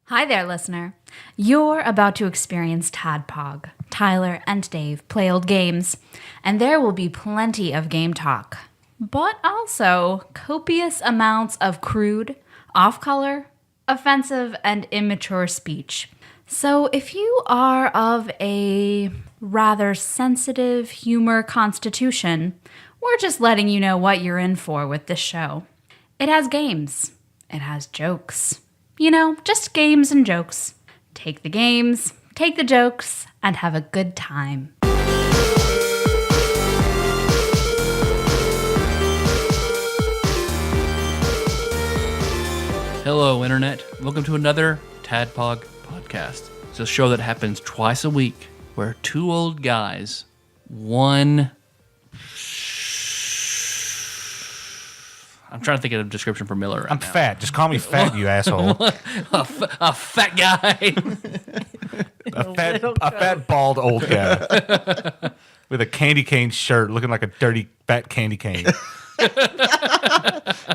Hi there, listener. You're about to experience TADPOG. Tyler and Dave play old games, and there will be plenty of game talk, but also copious amounts of crude, off-color, offensive, and immature speech. So if you are of a rather sensitive humor constitution, we're just letting you know what you're in for with this show. It has games. It has jokes. You know, just games and jokes. Take the games, take the jokes, and have a good time. Hello, Internet. Welcome to another TADPOG podcast. It's a show that happens twice a week where two old guys, one... I'm trying to think of a description for Miller right I'm now. fat. Just call me fat, you asshole. A fat guy. a fat, bald old guy with a candy cane shirt, looking like a dirty, fat candy cane.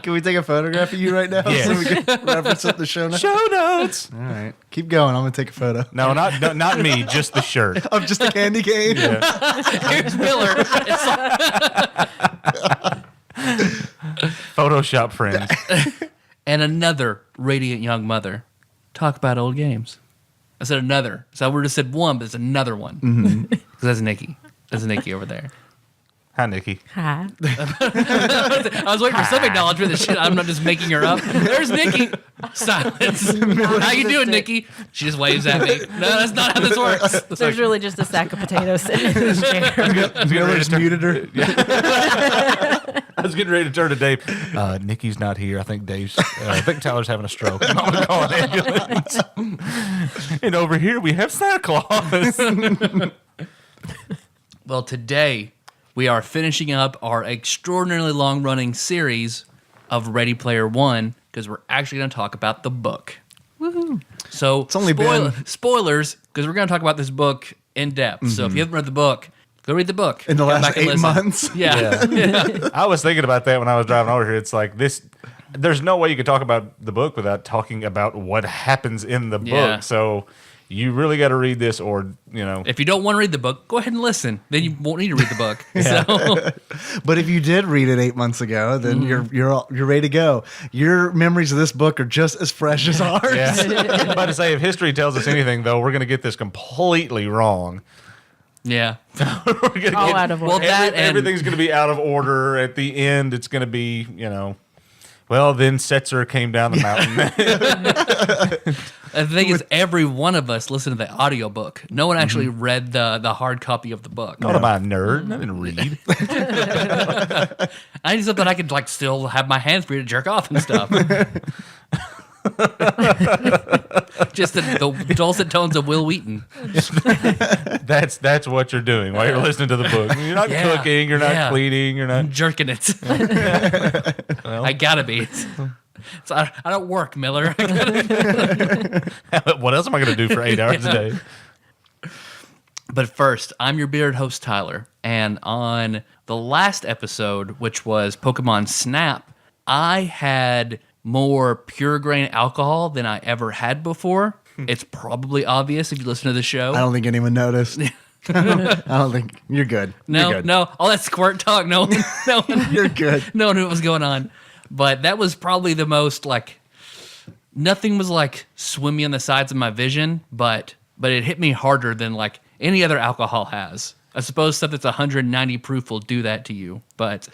Can we take a photograph of you right now Yes. so we can reference up the show notes? Show notes. All right. Keep going. I'm going to take a photo. No, not me. Just the shirt. Of just a candy cane? Yeah. Here's Miller. It's like, Photoshop friends. and another radiant young mother. Talk about old games. I said another. So I would have said one, but it's another one. Because that's Nikki. That's Nikki over there. Hi, Nikki. Hi. I was waiting for some acknowledgement that shit. I'm not just making her up. There's Nikki. Silence. How you doing, Nikki? She just waves at me. No, that's not how this works. It's There's really just a sack of potatoes sitting in his chair. Miller just muted her. I was getting ready to turn to Dave. Nikki's not here. I think Tyler's having a stroke. I'm going to call an ambulance. And over here we have Santa Claus. Well, today we are finishing up our extraordinarily long-running series of Ready Player One because we're actually going to talk about the book. Woohoo. So It's only been- spoilers because we're going to talk about this book in depth. So if you haven't read the book, go read the book. In the Come last back and 8 listen. months? Yeah. I was thinking about that when I was driving over here. It's like this. There's no way you could talk about the book without talking about what happens in the Yeah. book. So you really got to read this, or If you don't want to read the book, go ahead and listen. Then you won't need to read the book. So But if you did read it 8 months ago, then you're ready to go. Your memories of this book are just as fresh as ours. Yeah. I was about to say, if history tells us anything, though, we're going to get this completely wrong. yeah. We're gonna All get, out of order. Well, that and everything's going to be out of order. At the end, it's going to be, well, then Setzer came down the mountain. the thing is, every one of us listened to the audiobook. No one actually read the hard copy of the book. What am I, a nerd? I didn't read. I need something I could still have my hands free to jerk off and stuff. Just the dulcet tones of Will Wheaton. That's what you're doing while you're listening to the book. You're not Yeah. cooking. You're not Yeah. cleaning. You're not. Jerking it. I gotta be. I don't work, Miller. What else am I going to do for 8 hours a day? But first, I'm your bearded host, Tyler. And on the last episode, which was Pokemon Snap, I had more pure grain alcohol than I ever had before. It's probably obvious if you listen to the show. I don't think anyone noticed. I don't think you're good. No, You're good. no, all that squirt talk. No one, You're good. no one knew what was going on. But that was probably the most nothing was swimmy on the sides of my vision, but it hit me harder than any other alcohol has. I suppose stuff that's 190 proof will do that to you, but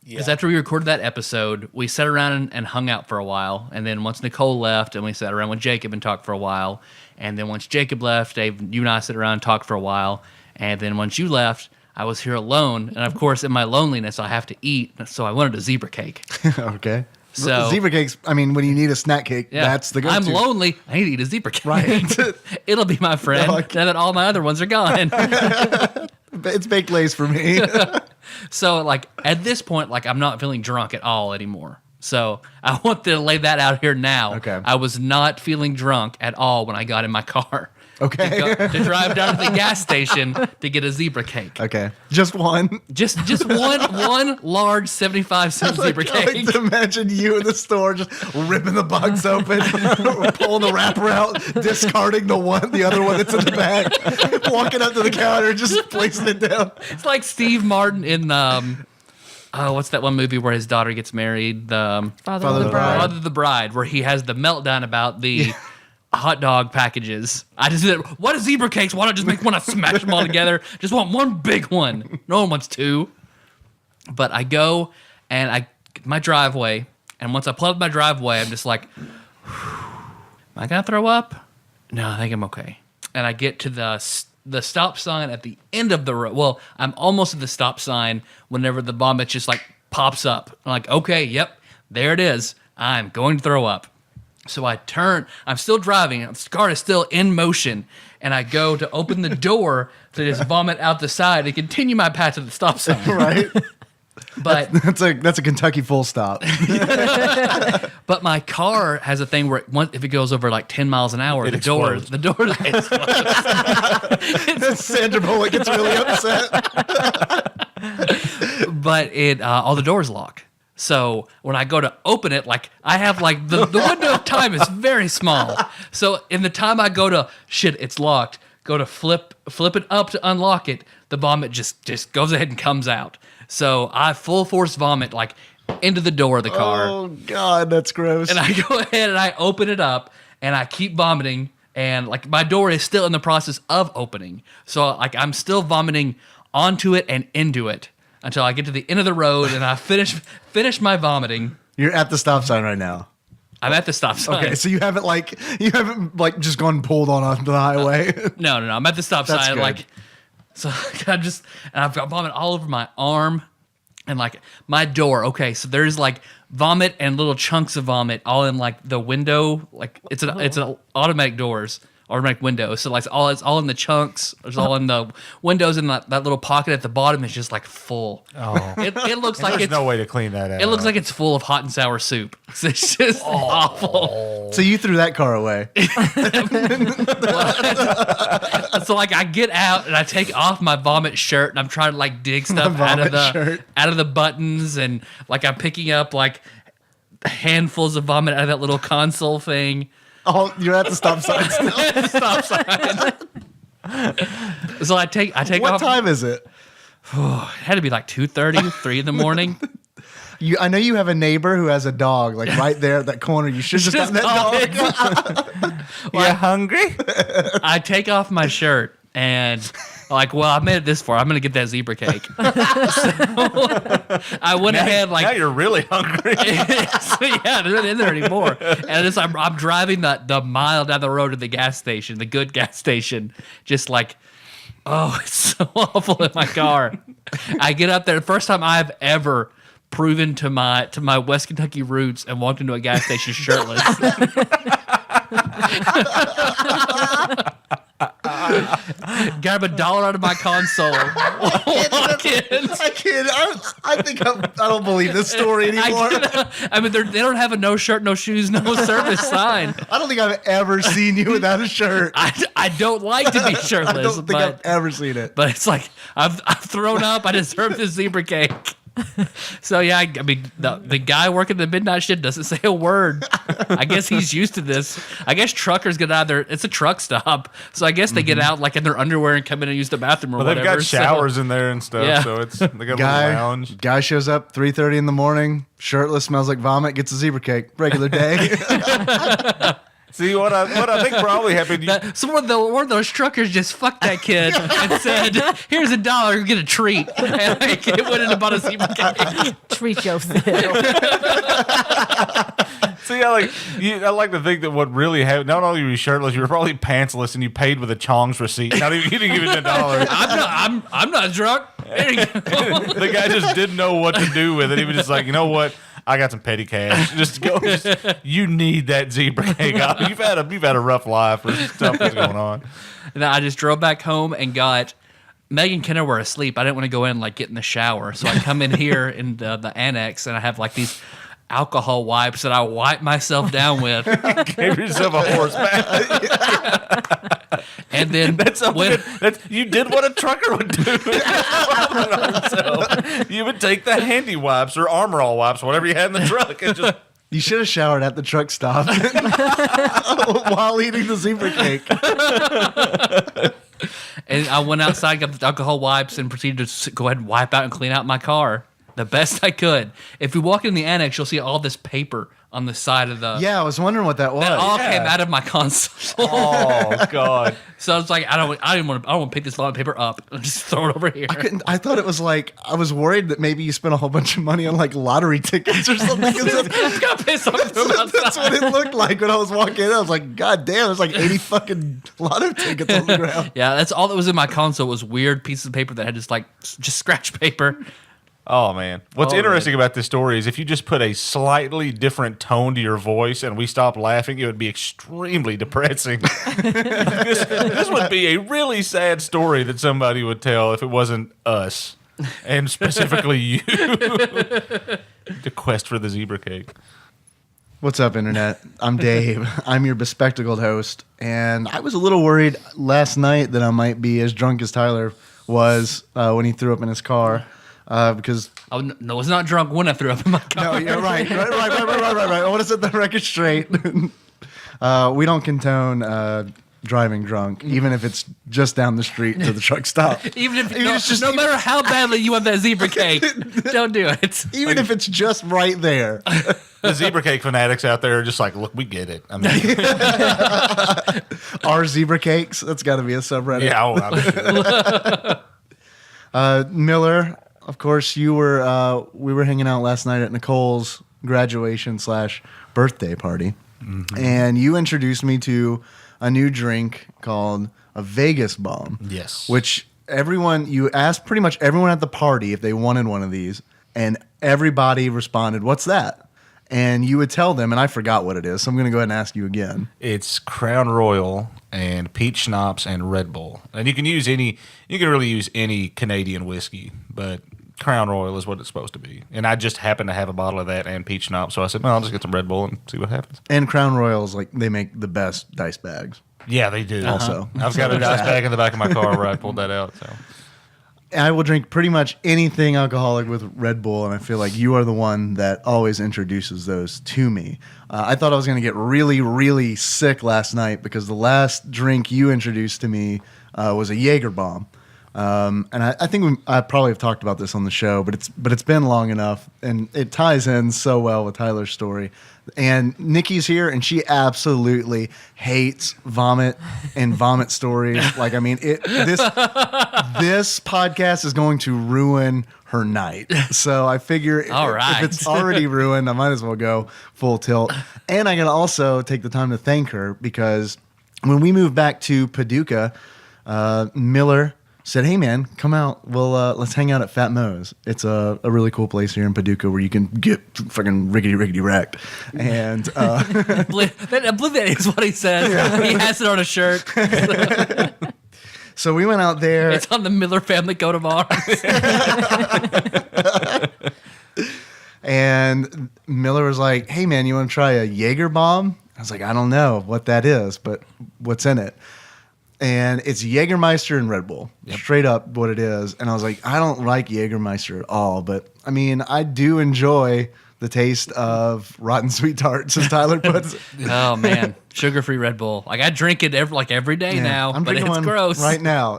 because after we recorded that episode, we sat around and hung out for a while, and then once Nicole left, and we sat around with Jacob and talked for a while, and then once Jacob left, Dave, you and I sat around and talked for a while, and then once you left, I was here alone, and of course, in my loneliness, I have to eat, so I wanted a zebra cake. Okay. So- Zebra cakes, when you need a snack cake, Yeah. that's the go-to. I'm lonely. I need to eat a zebra cake. Right. It'll be my friend now that all my other ones are gone. It's baked lace for me. So, at this point, I'm not feeling drunk at all anymore. So, I want to lay that out here now. Okay. I was not feeling drunk at all when I got in my car. Okay. to drive down to the gas station to get a zebra cake. Okay. Just one. Just one large 75-cent zebra I cake. like to imagine you in the store just ripping the box open, pulling the wrapper out, discarding the other one that's in the bag, walking up to the counter, just placing it down. It's like Steve Martin in what's that one movie where his daughter gets married? The Father of the Bride. Father of the Bride, where he has the meltdown about the hot dog packages. I just said, what are zebra cakes? Why not just make one and smash them all together? Just want one big one. No one wants two. But I go and I get my driveway, and once I pull up my driveway, I'm just like, am I gonna throw up? No, I think I'm okay. And I get to the stop sign at the end of the road. Well, I'm almost at the stop sign whenever the vomit just like pops up. I'm like, okay, yep, there it is. I'm going to throw up. So I turn, I'm still driving, the car is still in motion, and I go to open the door to just vomit out the side and continue my path to the stop sign. Right? But That's a Kentucky full stop. but my car has a thing where if it goes over like 10 miles an hour, the door explodes. Sandra Bullock gets really upset. But all the doors lock. So when I go to open it, like I have like the window of time is very small. So in the time I go to it's locked, go to flip it up to unlock it, the vomit just goes ahead and comes out. So I full force vomit like into the door of the car. Oh God, that's gross. And I go ahead and I open it up and I keep vomiting, and like my door is still in the process of opening. So like I'm still vomiting onto it and into it until I get to the end of the road and I finish my vomiting. You're at the stop sign right now. I'm at the stop sign. Okay, so you haven't just gone and pulled on onto the highway. No. I'm at the stop That's sign. good. Like, so and I've got vomit all over my arm and like my door. Okay, so there's like vomit and little chunks of vomit all in like the window. Like it's an automatic window. So like it's all in the chunks. It's all in the windows, and that little pocket at the bottom is just like full. Oh. It looks like There's it's no way to clean that out. It looks like it's full of hot and sour soup. It's just awful. So you threw that car away. So like I get out and I take off my vomit shirt and I'm trying to like dig stuff out of the buttons, and like I'm picking up like handfuls of vomit out of that little console thing. Oh, you're at the stop sign still. Stop sign. So I take What off. time is it? It had to be like 2:30, 3 in the morning. I know you have a neighbor who has a dog, like right there at that corner. You should just have that dog. You hungry? I take off my shirt and like, well, I made it this far. I'm gonna get that zebra cake. So I went ahead like now you're really hungry. So yeah, they're not in there anymore. And I'm driving the mile down the road to the gas station, the good gas station, just like, oh, it's so awful in my car. I get up there, the first time I've ever proven to my West Kentucky roots and walked into a gas station shirtless. Grab $1 out of my console. Walk in. I can't. I think I don't believe this story anymore. I mean, they don't have a no shirt, no shoes, no service sign. I don't think I've ever seen you without a shirt. I don't like to be shirtless. I don't think I've ever seen it. But it's like I've thrown up. I deserve this zebra cake. So yeah, I mean the guy working the midnight shift doesn't say a word. I guess he's used to this. I guess truckers get out there. It's a truck stop, so I guess they get out like in their underwear and come in and use the bathroom or Well, whatever. they've got showers in there and stuff, Yeah. so they got a little lounge. Guy shows up 3:30 in the morning, shirtless, smells like vomit, gets a zebra cake. Regular day. See what I think probably happened. So one of those truckers just fucked that kid and said, "Here's $1, get a treat." And like, it went and bought a zebra cake. Treat yourself. See, I like to think that what really happened. Not only were you shirtless, you were probably pantsless, and you paid with a Chong's receipt. You didn't give it $1. I'm not drunk. There you go. The guy just didn't know what to do with it. He was just like, you know what? I got some petty cash. You need that zebra cake. You've had a rough life or stuff that's going on. And then I just drove back home and got Meg and Kenna were asleep. I didn't want to go in and like get in the shower, so I come in here in the annex and I have like these alcohol wipes that I wipe myself down with. Gave yourself a horse bath. And then That's you did what a trucker would do. So you would take the handy wipes or Armor All wipes, whatever you had in the truck, and just. You should have showered at the truck stop while eating the zebra cake. And I went outside, got the alcohol wipes, and proceeded to go ahead and wipe out and clean out my car the best I could. If you walk in the annex, you'll see all this paper on the side of the. Yeah, I was wondering what that was. That all came out of my console. Oh God! So I was like, I don't want to pick this lot of paper up and just throw it over here. I thought it was like, I was worried that maybe you spent a whole bunch of money on like lottery tickets or something. It's got pissed off them outside. That's what it looked like when I was walking in. I was like, God damn, there's like 80 fucking lotto tickets on the ground. Yeah, that's all that was in my console was weird pieces of paper that had just scratch paper. Oh man! What's Oh, interesting man. about this story is if you just put a slightly different tone to your voice and we stopped laughing, it would be extremely depressing. this would be a really sad story that somebody would tell if it wasn't us, and specifically you. The quest for the zebra cake. What's up, Internet? I'm Dave. I'm your bespectacled host, and I was a little worried last night that I might be as drunk as Tyler was when he threw up in his car. Because I was not drunk when I threw up in my car. no, you're right. I want to set the record straight. We don't condone driving drunk, even if it's just down the street to the truck stop. Even if no matter how badly you want that zebra cake, don't do it. Even if it's just right there. The zebra cake fanatics out there are just like, look, we get it. I mean, Our zebra cakes. That's got to be a subreddit. yeah, I'm sure. Miller. Of course, we were hanging out last night at Nicole's graduation / birthday party, and you introduced me to a new drink called a Vegas Bomb. Yes. Which you asked pretty much everyone at the party if they wanted one of these, and everybody responded, "What's that?" And you would tell them, and I forgot what it is, so I'm going to go ahead and ask you again. It's Crown Royal and peach schnapps and Red Bull, and you can really use any Canadian whiskey, but Crown Royal is what it's supposed to be. And I just happened to have a bottle of that and peach schnapps, so I said, well, I'll just get some Red Bull and see what happens. And Crown Royals, they make the best dice bags. Yeah, they do. Also. I've got a dice bag in the back of my car where I pulled that out. So I will drink pretty much anything alcoholic with Red Bull, and I feel like you are the one that always introduces those to me. I thought I was going to get really, really sick last night because the last drink you introduced to me was a Jaeger bomb. And I think I probably have talked about this on the show, but it's been long enough, and it ties in so well with Tyler's story. And Nikki's here, and she absolutely hates vomit and vomit stories. Like, I mean, this podcast is going to ruin her night. So I figure All right. if it's already ruined, I might as well go full tilt. And I gotta also take the time to thank her because when we moved back to Paducah, Miller said, "Hey man, come out. Let's hang out at Fat Mo's. It's a really cool place here in Paducah where you can get fucking rickety wrecked." And I believe that is what he said. Yeah. He has it on a shirt. so we went out there. It's on the Miller family coat of arms. And Miller was like, "Hey man, you want to try a Jaeger bomb?" I was like, "I don't know what that is, but what's in it?" And it's Jägermeister and Red Bull. Yep. Straight up what it is. And I was like, I don't like Jägermeister at all. But, I mean, I do enjoy the taste of rotten sweet tarts, as Tyler puts it. Oh, man. Sugar-free Red Bull. Like, I drink it every day now, I'm but drinking it's one gross. right now.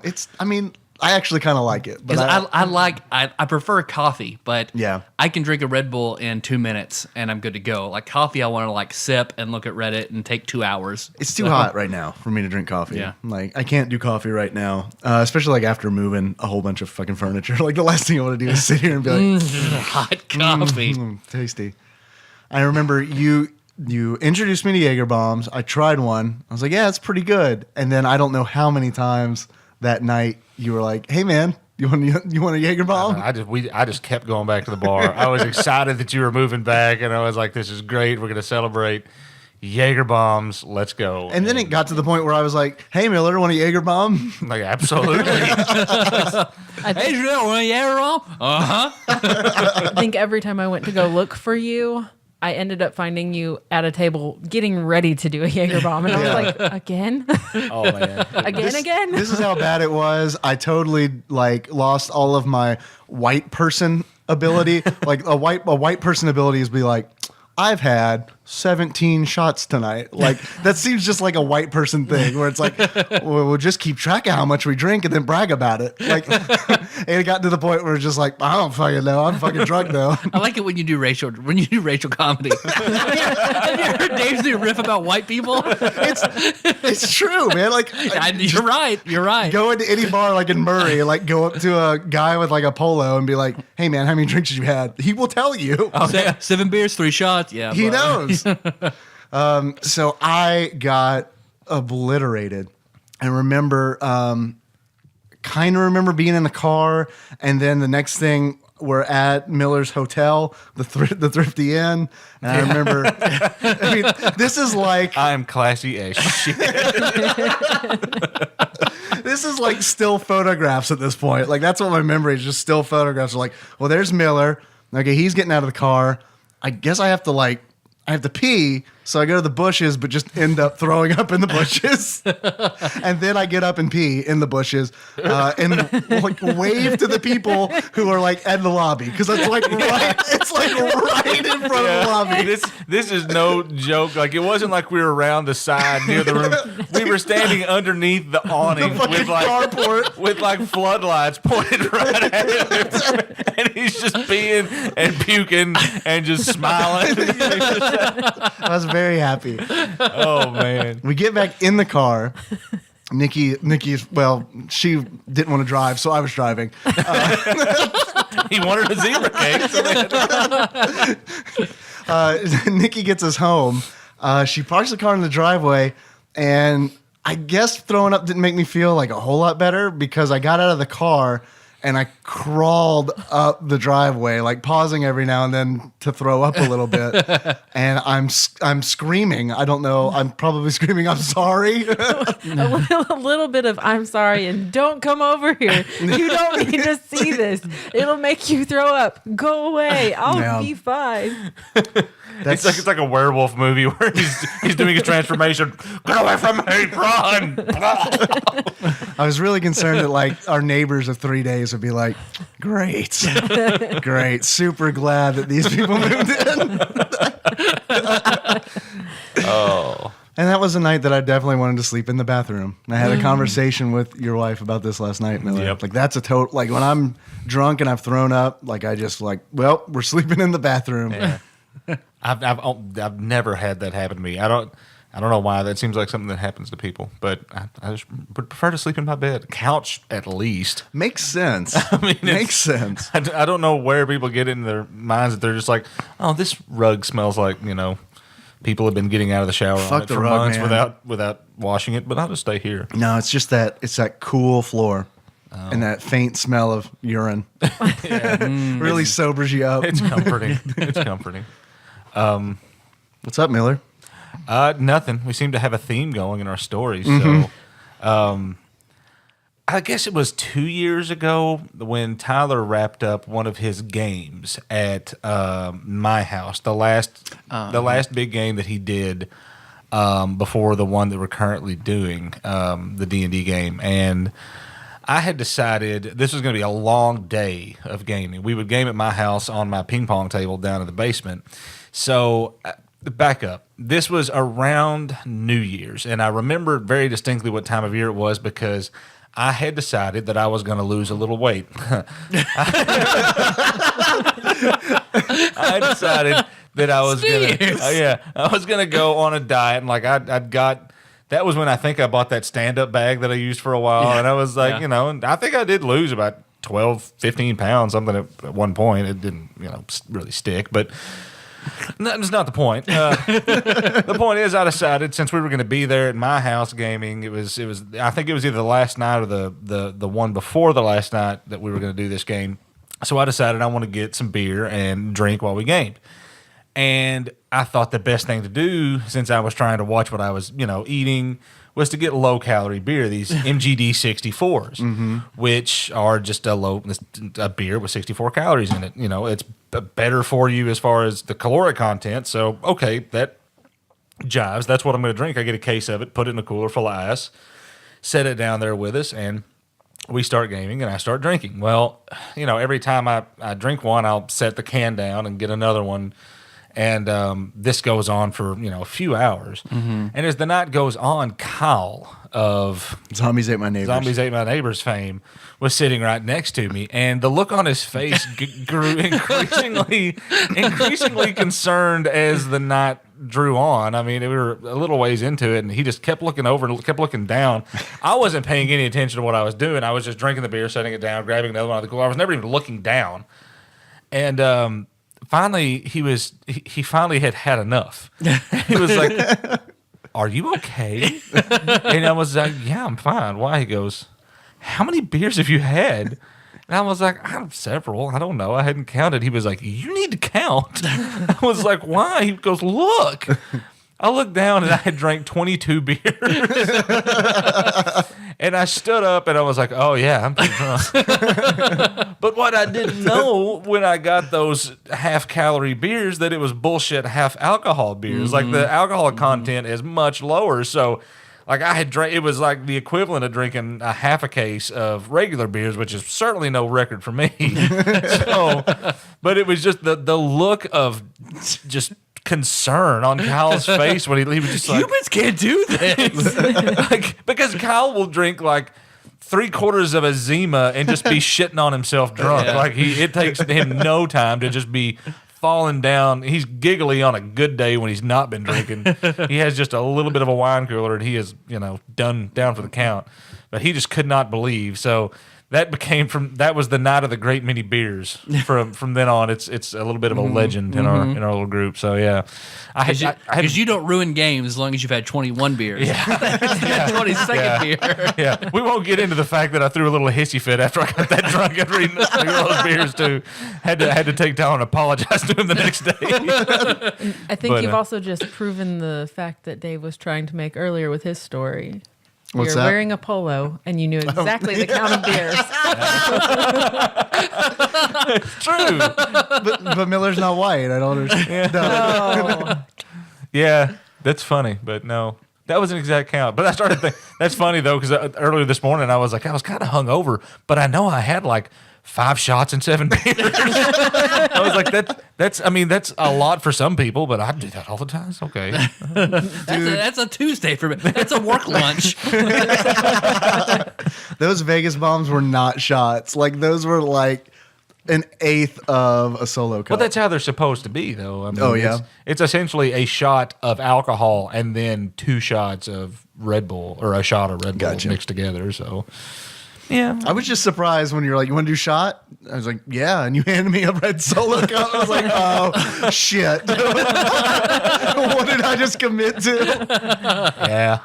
I actually kind of like it. But Because I prefer coffee, but Yeah. I can drink a Red Bull in 2 minutes and I'm good to go. Like coffee, I want to like sip and look at Reddit and take 2 hours. It's too hot right now for me to drink coffee. Yeah. Like, I can't do coffee right now, especially like after moving a whole bunch of fucking furniture. Like, the last thing I want to do is sit here and be like, Hot coffee. Tasty. I remember you introduced me to Jaeger bombs. I tried one. I was like, yeah, it's pretty good. And then I don't know how many times that night you were like, hey man, you want a Jaeger bomb? I just kept going back to the bar. I was excited that you were moving back, and I was like, this is great. We're going to celebrate. Jaeger bombs, let's go. And then it got to the point where I was like, hey Miller, want a Jaeger bomb? Like, absolutely. Hey, you want a Jaeger bomb? Uh-huh. I think every time I went to go look for you, I ended up finding you at a table getting ready to do a Jaeger bomb, and I was like, again, Oh man. again. This is how bad it was. I totally like lost all of my white person ability. Like a white person ability is be like, I've had 17 shots tonight. Like that seems just like a white person thing where it's like, we'll just keep track of how much we drink and then brag about it. Like it got to the point where it's just like, I don't fucking know. I'm fucking drunk though. I like it when you do racial comedy. Have you heard Dave's new riff about white people? It's true, man. Like You're right. You're right. go into any bar like in Murray, like go up to a guy with like a polo and be like, hey man, how many drinks have you had? He will tell you. 7 beers, 3 shots. Yeah, He but- knows. So I got obliterated. I remember, kind of remember being in the car, and then the next thing we're at Miller's Hotel, the Thrifty Inn, and I remember. I mean, this is like I'm classy as shit. this is like still photographs at this point. Like that's what my memory is, just still photographs. Like, well, there's Miller. Okay, he's getting out of the car. I guess I have to pee, so I go to the bushes, but just end up throwing up in the bushes. And then I get up and pee in the bushes and like wave to the people who are like at the lobby because it's like right in front of the lobby. This is no joke. Like it wasn't like we were around the side near the room. We were standing underneath the awning with like carport. with like floodlights pointed right at him, and he's just peeing and puking and just smiling. I was very happy. Oh man. We get back in the car. Nikki's, well, she didn't want to drive, so I was driving. He wanted a zebra cake. Nikki gets us home. She parks the car in the driveway, and I guess throwing up didn't make me feel like a whole lot better because I got out of the car and I crawled up the driveway, like pausing every now and then to throw up a little bit. And I'm screaming. I don't know. I'm probably screaming, I'm sorry. A little bit of I'm sorry and don't come over here. You don't need to see this. It'll make you throw up. Go away. I'll Yeah. be fine. It's like a werewolf movie where he's doing his transformation. Get away from me, run! I was really concerned that like our neighbors of 3 days would be like, great, super glad that these people moved in. Oh. And that was a night that I definitely wanted to sleep in the bathroom. And I had a conversation with your wife about this last night, Miller. Yep. Like that's a total, like when I'm drunk and I've thrown up, like I just like, well, we're sleeping in the bathroom. Yeah. I've never had that happen to me. I don't know why. That seems like something that happens to people. But I just would prefer to sleep in my bed, couch at least. Makes sense. Makes sense. I don't know where people get in their minds that they're just like, oh, this rug smells like people have been getting out of the shower Fuck on it the for rug, months man. without washing it. But I'll just stay here. No, it's just that cool floor and that faint smell of urine. Really sobers you up. It's comforting. It's comforting. What's up, Miller? Nothing. We seem to have a theme going in our stories. So, I guess it was 2 years ago when Tyler wrapped up one of his games at my house. The last big game that he did before the one that we're currently doing, the D&D game, and I had decided this was going to be a long day of gaming. We would game at my house on my ping pong table down in the basement. So, back up. This was around New Year's, and I remember very distinctly what time of year it was because I had decided that I was going to lose a little weight. I decided that I was going to, I was going to go on a diet, and like I'd got. That was when I think I bought that stand-up bag that I used for a while, and I was like, and I think I did lose about 12, 15 pounds, something at one point. It didn't, really stick, but that's not the point. The point is, I decided since we were going to be there at my house gaming, it was. I think it was either the last night or the one before the last night that we were going to do this game. So I decided I want to get some beer and drink while we gamed. And I thought the best thing to do, since I was trying to watch what I was, eating, was to get low-calorie beer, these MGD 64s, which are just a beer with 64 calories in it. It's better for you as far as the caloric content. So, okay, that jives. That's what I'm going to drink. I get a case of it, put it in a cooler full of ice, set it down there with us, and we start gaming, and I start drinking. Well, every time I drink one, I'll set the can down and get another one. And this goes on for, a few hours. And as the night goes on, Kyle of Zombies Ate My Neighbors fame was sitting right next to me. And the look on his face grew increasingly concerned as the night drew on. I mean, we were a little ways into it, and he just kept looking over and kept looking down. I wasn't paying any attention to what I was doing. I was just drinking the beer, setting it down, grabbing another one out of the cooler. I was never even looking down. And finally, he finally had enough. He was like, "Are you okay?" And I was like, "Yeah, I'm fine." Why? He goes, "How many beers have you had?" And I was like, "Several. I don't know. I hadn't counted." He was like, "You need to count." I was like, "Why?" He goes, "Look." I looked down and I had drank 22 beers. And I stood up and I was like, "Oh yeah, I'm pretty drunk." But what I didn't know when I got those half-calorie beers, that it was bullshit half-alcohol beers. Like the alcohol content is much lower. So like I had drank, it was like the equivalent of drinking a half a case of regular beers, which is certainly no record for me. But it was just the look of just concern on Kyle's face when he was just like, humans can't do this. because Kyle will drink like 3/4 of a Zima and just be shitting on himself drunk. Yeah. Like it takes him no time to just be falling down. He's giggly on a good day when he's not been drinking. He has just a little bit of a wine cooler and he is, down for the count. But he just could not believe. So that was the night of the great many beers. From then on, it's a little bit of a legend in our little group. So yeah, Because you don't ruin games as long as you've had 21 beers. Yeah. 22nd beer. Yeah, we won't get into the fact that I threw a little hissy fit after I got that drunk after eating those beers too. Had to take down and apologize to him the next day. I think you've also just proven the fact that Dave was trying to make earlier with his story. What's You're that? wearing a polo and you knew exactly the count of beers. It's true. But Miller's not white. I don't understand. Oh. Yeah, that's funny, but no. That was an exact count. But I started thinking, that's funny though, because earlier this morning I was kind of hungover, but I know I had like 5 shots and 7 beers. I was like, that's a lot for some people, but I do that all the time. It's okay. That's a Tuesday for me. That's a work lunch. Those Vegas bombs were not shots. Like those were like an eighth of a solo cup. Well, that's how they're supposed to be, though. I mean, Oh, yeah? It's essentially a shot of alcohol and then 2 shots of Red Bull, or a shot of Red Bull Gotcha. mixed together. So, yeah. I was just surprised when you were like, "You want to do shot?" I was like, "Yeah," and you handed me a red solo cup. I was like, "Oh shit! What did I just commit to?" Yeah.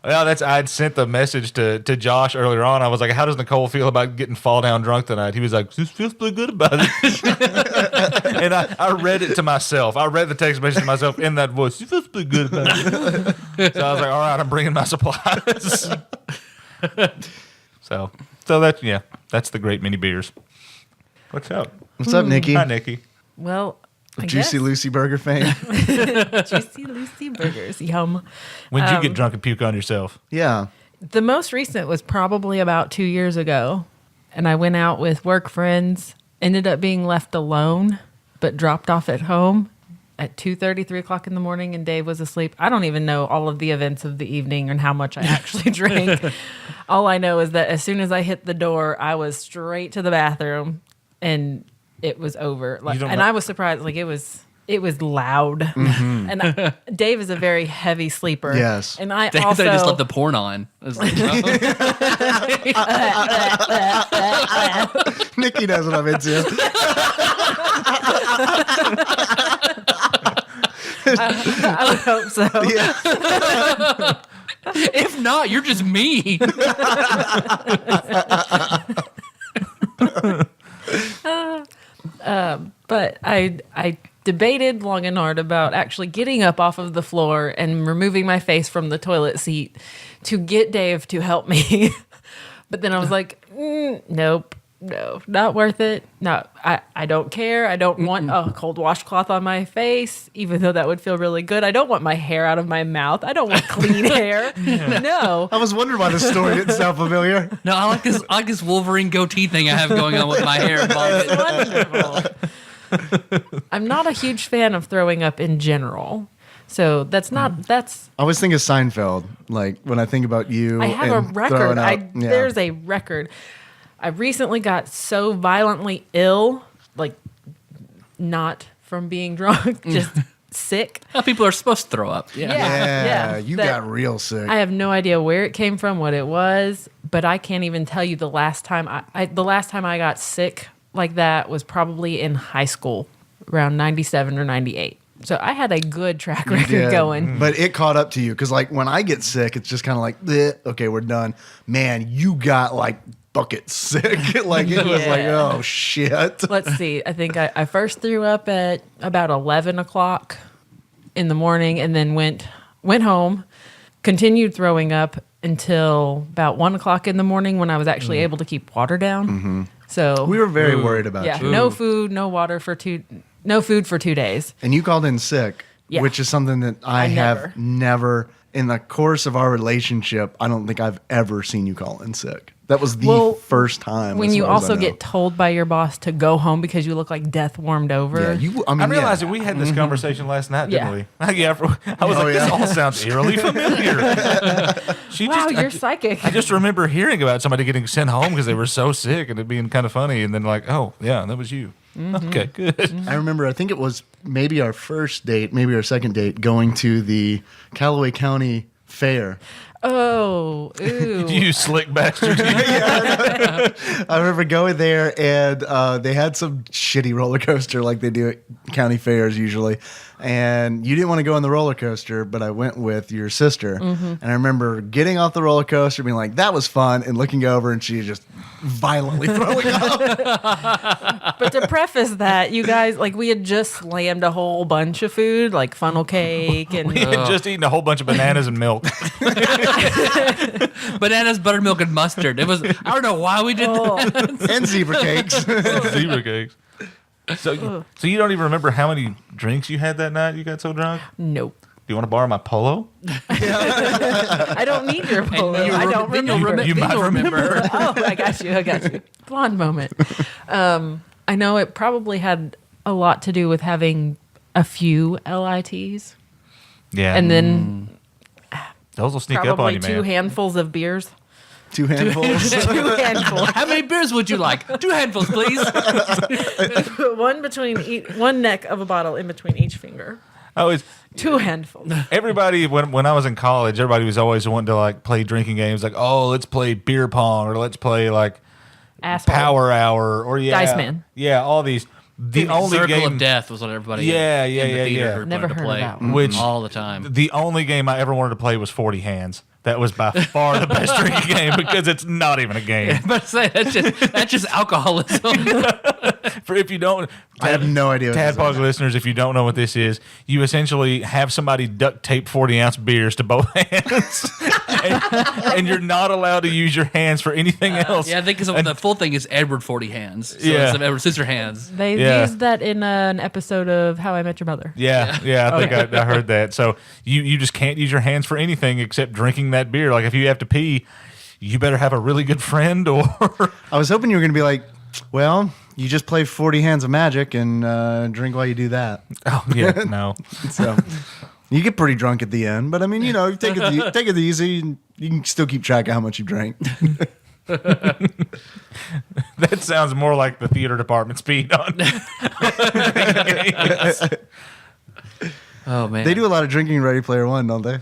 Well, I'd sent the message to Josh earlier on. I was like, "How does Nicole feel about getting fall down drunk tonight?" He was like, "This feels pretty good about it." And I read it to myself. I read the text message to myself in that voice. "She feels pretty good about it." So I was like, "All right, I'm bringing my supplies." So that's the great mini beers. What's up? What's up, Nikki? Hi, Nikki. Well, I Juicy guess. Lucy Burger fame. Juicy Lucy burgers. Yum. When did you get drunk and puke on yourself? Yeah. The most recent was probably about 2 years ago. And I went out with work friends, ended up being left alone, but dropped off at home at 2:30, 3 o'clock in the morning, and Dave was asleep. I don't even know all of the events of the evening and how much I actually drank. All I know is that as soon as I hit the door, I was straight to the bathroom, and it was over. I was surprised. Like it was loud. And Dave is a very heavy sleeper. Yes. And I Dave also said I just left the porn on. I was like, oh. Nikki knows what I'm into. I would hope so. Yeah. If not, you're just me. But I debated long and hard about actually getting up off of the floor and removing my face from the toilet seat to get Dave to help me. But then I was like, nope, no, not worth it. No, I don't care. I don't want a cold washcloth on my face, even though that would feel really good. I don't want my hair out of my mouth. I don't want clean hair. No. I was wondering why the story didn't sound familiar. No, I like this Wolverine goatee thing I have going on with my hair. It's wonderful. I'm not a huge fan of throwing up in general. So that's I always think of Seinfeld. Like when I think about you, I have a and record. throwing up. There's a record. I recently got so violently ill, like not from being drunk, just sick. How people are supposed to throw up. Yeah, you that got real sick. I have no idea where it came from, what it was, but I can't even tell you the last time I got sick like that was probably in high school, around 97 or 98. So I had a good track record going. But it caught up to you because, like, when I get sick, it's just kind of like, "Bleh, okay, we're done." Man, you got like bucket sick. Like it was like, oh shit. Let's see. I think I first threw up at about 11 o'clock in the morning, and then went home, continued throwing up until about 1 o'clock in the morning when I was actually able to keep water down. So We were very worried about you. no food, no water no food for 2 days. And you called in sick, Yeah. which is something that I have never, in the course of our relationship, I don't think I've ever seen you call in sick. That was the first time. When as you far as I also know. get told by your boss to go home because you look like death warmed over. Yeah, I realized that we had this conversation last night, didn't we? I was like, this all sounds eerily familiar. Wow, you're psychic. I just remember hearing about somebody getting sent home because they were so sick and it being kind of funny. And then like, oh, yeah, that was you. Okay, good. I remember, I think it was maybe our first date, maybe our second date, going to the Callaway County Fair. Oh, ooh. You slick bastard. I remember going there, and they had some shitty roller coaster like they do at county fairs usually. And you didn't want to go on the roller coaster, but I went with your sister. And I remember getting off the roller coaster, being like, that was fun, and looking over, and she just violently throwing up. But to preface that, you guys, like, we had just slammed a whole bunch of food, like funnel cake and We had just eaten a whole bunch of bananas and milk. Bananas, buttermilk, and mustard. It was, I don't know why we did that. And zebra cakes. Zebra cakes. So you don't even remember how many drinks you had that night? You got so drunk? nope. Do you want to borrow my polo? I don't need your polo. I don't Then you'll remember. You might remember. Oh, I got you. Blonde moment. I know it probably had a lot to do with having a few LITs. Yeah. And then those will sneak up on probably you, 2 man. handfuls of beers. 2 handfuls. 2 handfuls. How many beers would you like? 2 handfuls, please. One neck of a bottle in between each finger. Oh, it's 2 handfuls. everybody when I was in college, everybody was always wanting to like play drinking games, like, oh, let's play beer pong or let's play like Asshole. Power Hour or Dice Man. Yeah, all these. The only Circle game of Death was what everybody Yeah, in yeah, the yeah, theater yeah. wanted Never to heard play. of that one. Which all the time. The only game I ever wanted to play was 40 Hands. That was by far the best drinking game because it's not even a game. But say that's just alcoholism. For if you don't, I have no idea what this TADPOG is. listeners, if you don't know what this is, you essentially have somebody duct tape 40-ounce beers to both hands, and you're not allowed to use your hands for anything else. Yeah, I think the full thing is Edward 40 Hands. So Yeah. it's Edward Scissor Hands. They Yeah. used that in an episode of How I Met Your Mother. Yeah, I think I heard that. So you just can't use your hands for anything except drinking that beer. Like if you have to pee, you better have a really good friend or I was hoping you were going to be like, well, you just play 40 Hands of Magic and drink while you do that. oh yeah, no. So you get pretty drunk at the end, but I mean, you know, take it easy. And you can still keep track of how much you drank. That sounds more like the theater department speed on. Oh man, They do a lot of drinking in Ready Player One, don't they?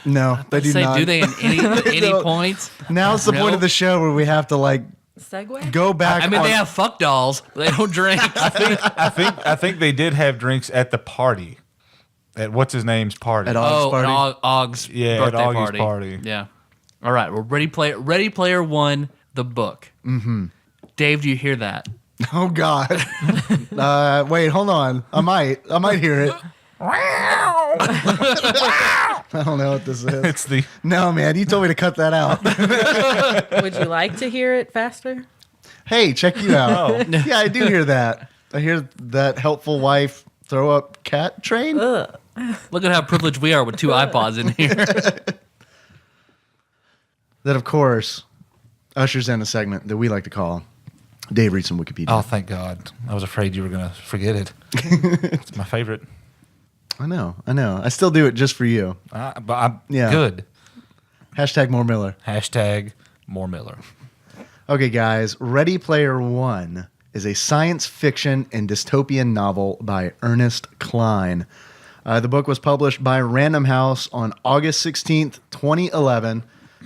No, they do not. do they in any No. points? Now it's the point No. of the show where we have to like Segway? go back. I mean, on- they have fuck dolls, but they don't drink. I think they did have drinks at the party. At what's his name's party. At Aug's party? and Aug's Yeah, at birthday Augie's party. Yeah. All right. Well, Ready Player One, the book. Mm-hmm. Dave, do you hear that? Oh God. Wait, hold on. I might hear it. I don't know what this is. It's the No, man, you told me to cut that out. Would you like to hear it faster? Hey, check you out. Yeah, I do hear that. I hear that helpful wife throw up cat train. Ugh. Look at how privileged we are with 2 iPods in here. That, of course, ushers in a segment that we like to call Dave reads some Wikipedia. Oh, thank God! I was afraid you were gonna forget it. It's my favorite. I know. I still do it just for you. But I'm Yeah. good. Hashtag more Miller. Hashtag more Miller. Okay, guys. Ready Player One is a science fiction and dystopian novel by Ernest Cline. The book was published by Random House on August 16th, 2011.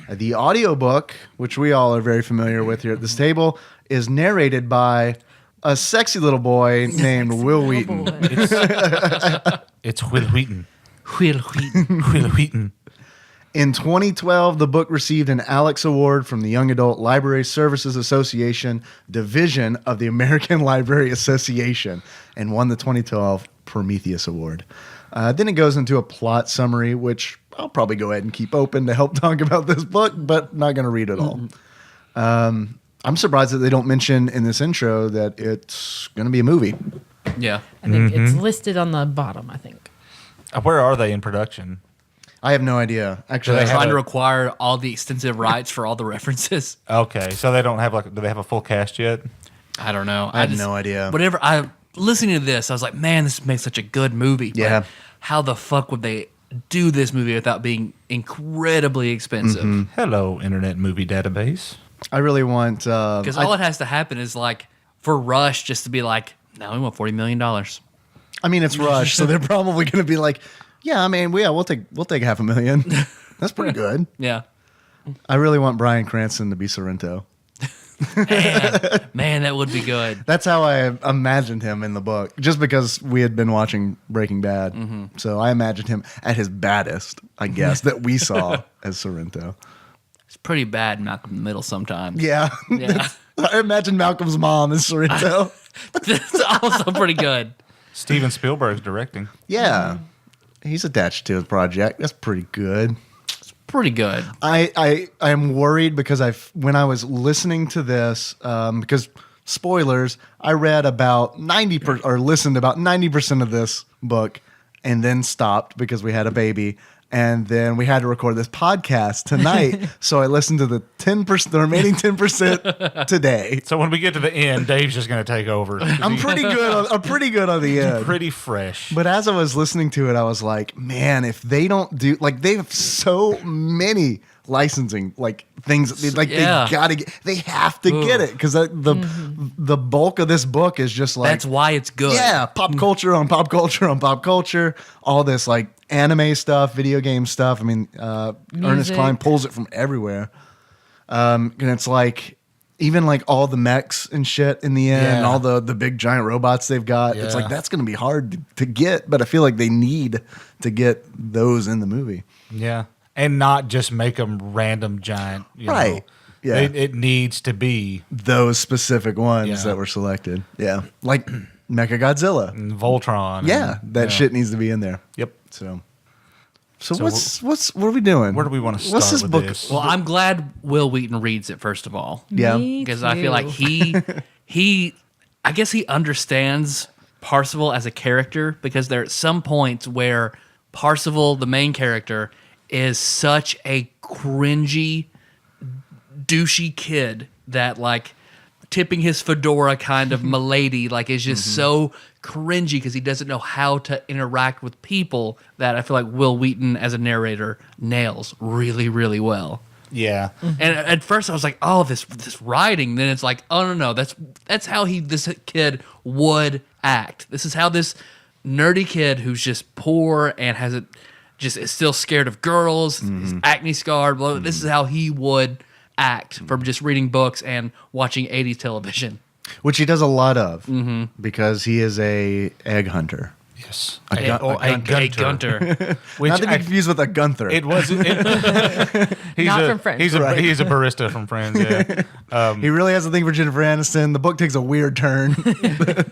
The audiobook, which we all are very familiar with here at this table, is narrated by a sexy little boy named Will Wheaton. It's Will Wheaton. Will Wheaton. Will Wheaton. In 2012, the book received an Alex Award from the Young Adult Library Services Association division of the American Library Association and won the 2012 Prometheus Award. Then it goes into a plot summary, which I'll probably go ahead and keep open to help talk about this book, but not going to read it all. I'm surprised that they don't mention in this intro that it's going to be a movie. Yeah. I think it's listed on the bottom, I think. Where are they in production? I have no idea. Actually, Do they have Trying to a- require all the extensive rights for all the references. Okay, so they don't have do they have a full cast yet? I don't know. I have no idea. Whatever. Listening to this, I was like, man, this makes such a good movie. But Yeah. how the fuck would they do this movie without being incredibly expensive? Hello, Internet Movie Database. I really want... Because all it has to happen is like for Rush just to be like, no, we want $40 million. I mean, it's Rush, so they're probably going to be like, yeah, I mean, we'll take $500,000. That's pretty good. Yeah. I really want Bryan Cranston to be Sorrento. Man, that would be good. That's how I imagined him in the book, just because we had been watching Breaking Bad. So I imagined him at his baddest, I guess, that we saw as Sorrento. It's pretty bad Malcolm in the Middle sometimes. Yeah. Yeah. I imagine Malcolm's mom as Sorrento. That's also pretty good. Steven Spielberg's directing. Yeah. He's attached to his project. That's pretty good. Pretty good. I am worried because when I was listening to this, because spoilers, I read about 90% or listened about 90% of this book and then stopped because we had a baby. And then we had to record this podcast tonight. So I listened to the remaining 10% today. So when we get to the end, Dave's just going to take over. I'm pretty good on the end. Pretty fresh. But as I was listening to it, I was like, man, if they don't do they have so many licensing things Yeah. they gotta get, they have to get it because the bulk of this book is just like That's why it's good. yeah, pop culture on pop culture on pop culture, all this anime stuff, video game stuff. I mean, Ernest Music. Cline pulls it from everywhere, and it's even all the mechs and shit in the end, and Yeah. all the big giant robots they've got. It's Yeah. that's going to be hard to get, but I feel like they need to get those in the movie. Yeah. And not just make them random giant. You Right. know. Yeah. It needs to be Those specific ones Yeah. that were selected. Yeah. Like Mechagodzilla. Voltron. Yeah. That shit needs to be in there. Yep. So So what are we doing? Where do we want to What's start this with book? this? Well, I'm glad Will Wheaton reads it, first of all. Yeah. Me Because I feel like too. I guess he understands Parzival as a character, because there are some points where Parzival, the main character, is such a cringy, douchey kid that tipping his fedora kind of milady is just so cringy because he doesn't know how to interact with people, that I feel like Will Wheaton as a narrator nails really, really well. Yeah. And at first I was like, oh, this writing. Then it's like, oh no, that's how this kid would act. This is how this nerdy kid who's just poor and is still scared of girls, is acne scarred. Blah, This is how he would act from just reading books and watching 80s television. Which he does a lot of because he is a egg hunter. Yes. A Gunter. Which Not to be confused with a Gunther. It was. He's Not a, from Friends. He's a barista from Friends. Yeah. He really has a thing for Jennifer Aniston. The book takes a weird turn.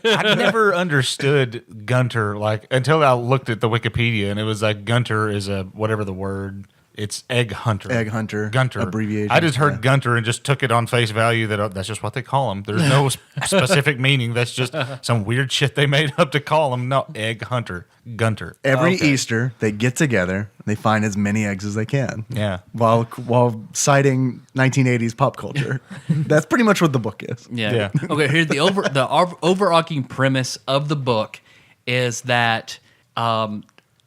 I never understood Gunter until I looked at the Wikipedia, and it was like Gunter is a whatever the word. It's egg hunter. Egg hunter. Gunter. Abbreviation. I just heard Yeah. Gunter and just took it on face value that that's just what they call him. There's no specific meaning. That's just some weird shit they made up to call him. No, egg hunter. Gunter. Every Easter, they get together. They find as many eggs as they can. Yeah. While citing 1980s pop culture. That's pretty much what the book is. Yeah. Okay. Here's the overarching premise of the book is that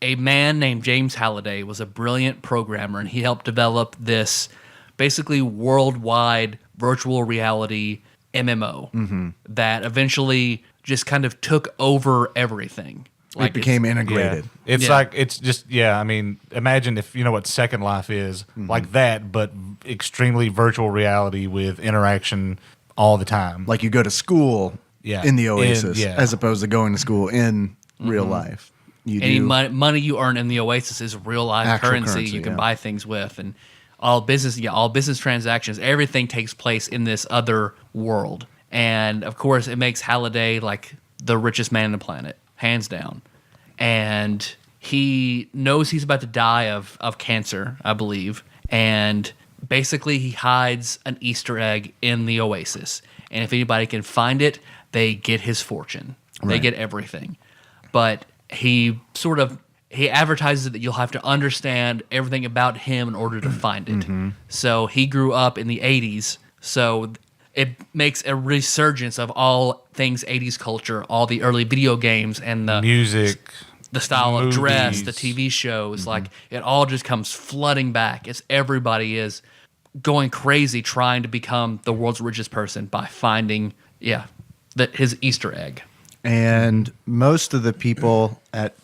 a man named James Halliday was a brilliant programmer, and he helped develop this basically worldwide virtual reality MMO that eventually just kind of took over everything. It became integrated. Yeah. It's Yeah. like, it's just, I mean, imagine if you know what Second Life is, like that, but extremely virtual reality with interaction all the time. Like you go to school Yeah. in the Oasis Yeah. as opposed to going to school in real life. You Any do. money you earn in the Oasis is real life Actual currency currency, you can yeah. buy things with, and all business transactions, everything takes place in this other world. And of course, it makes Halliday like the richest man on the planet, hands down. And he knows he's about to die of cancer, I believe. And basically, he hides an Easter egg in the Oasis. And if anybody can find it, they get his fortune. They Right. get everything. But he advertises that you'll have to understand everything about him in order to find it. So he grew up in the 80s. So it makes a resurgence of all things 80s culture, all the early video games and the music. the style of dress, the movies. TV shows, like it all just comes flooding back. It's everybody is going crazy trying to become the world's richest person by finding, his Easter egg. And most of the people at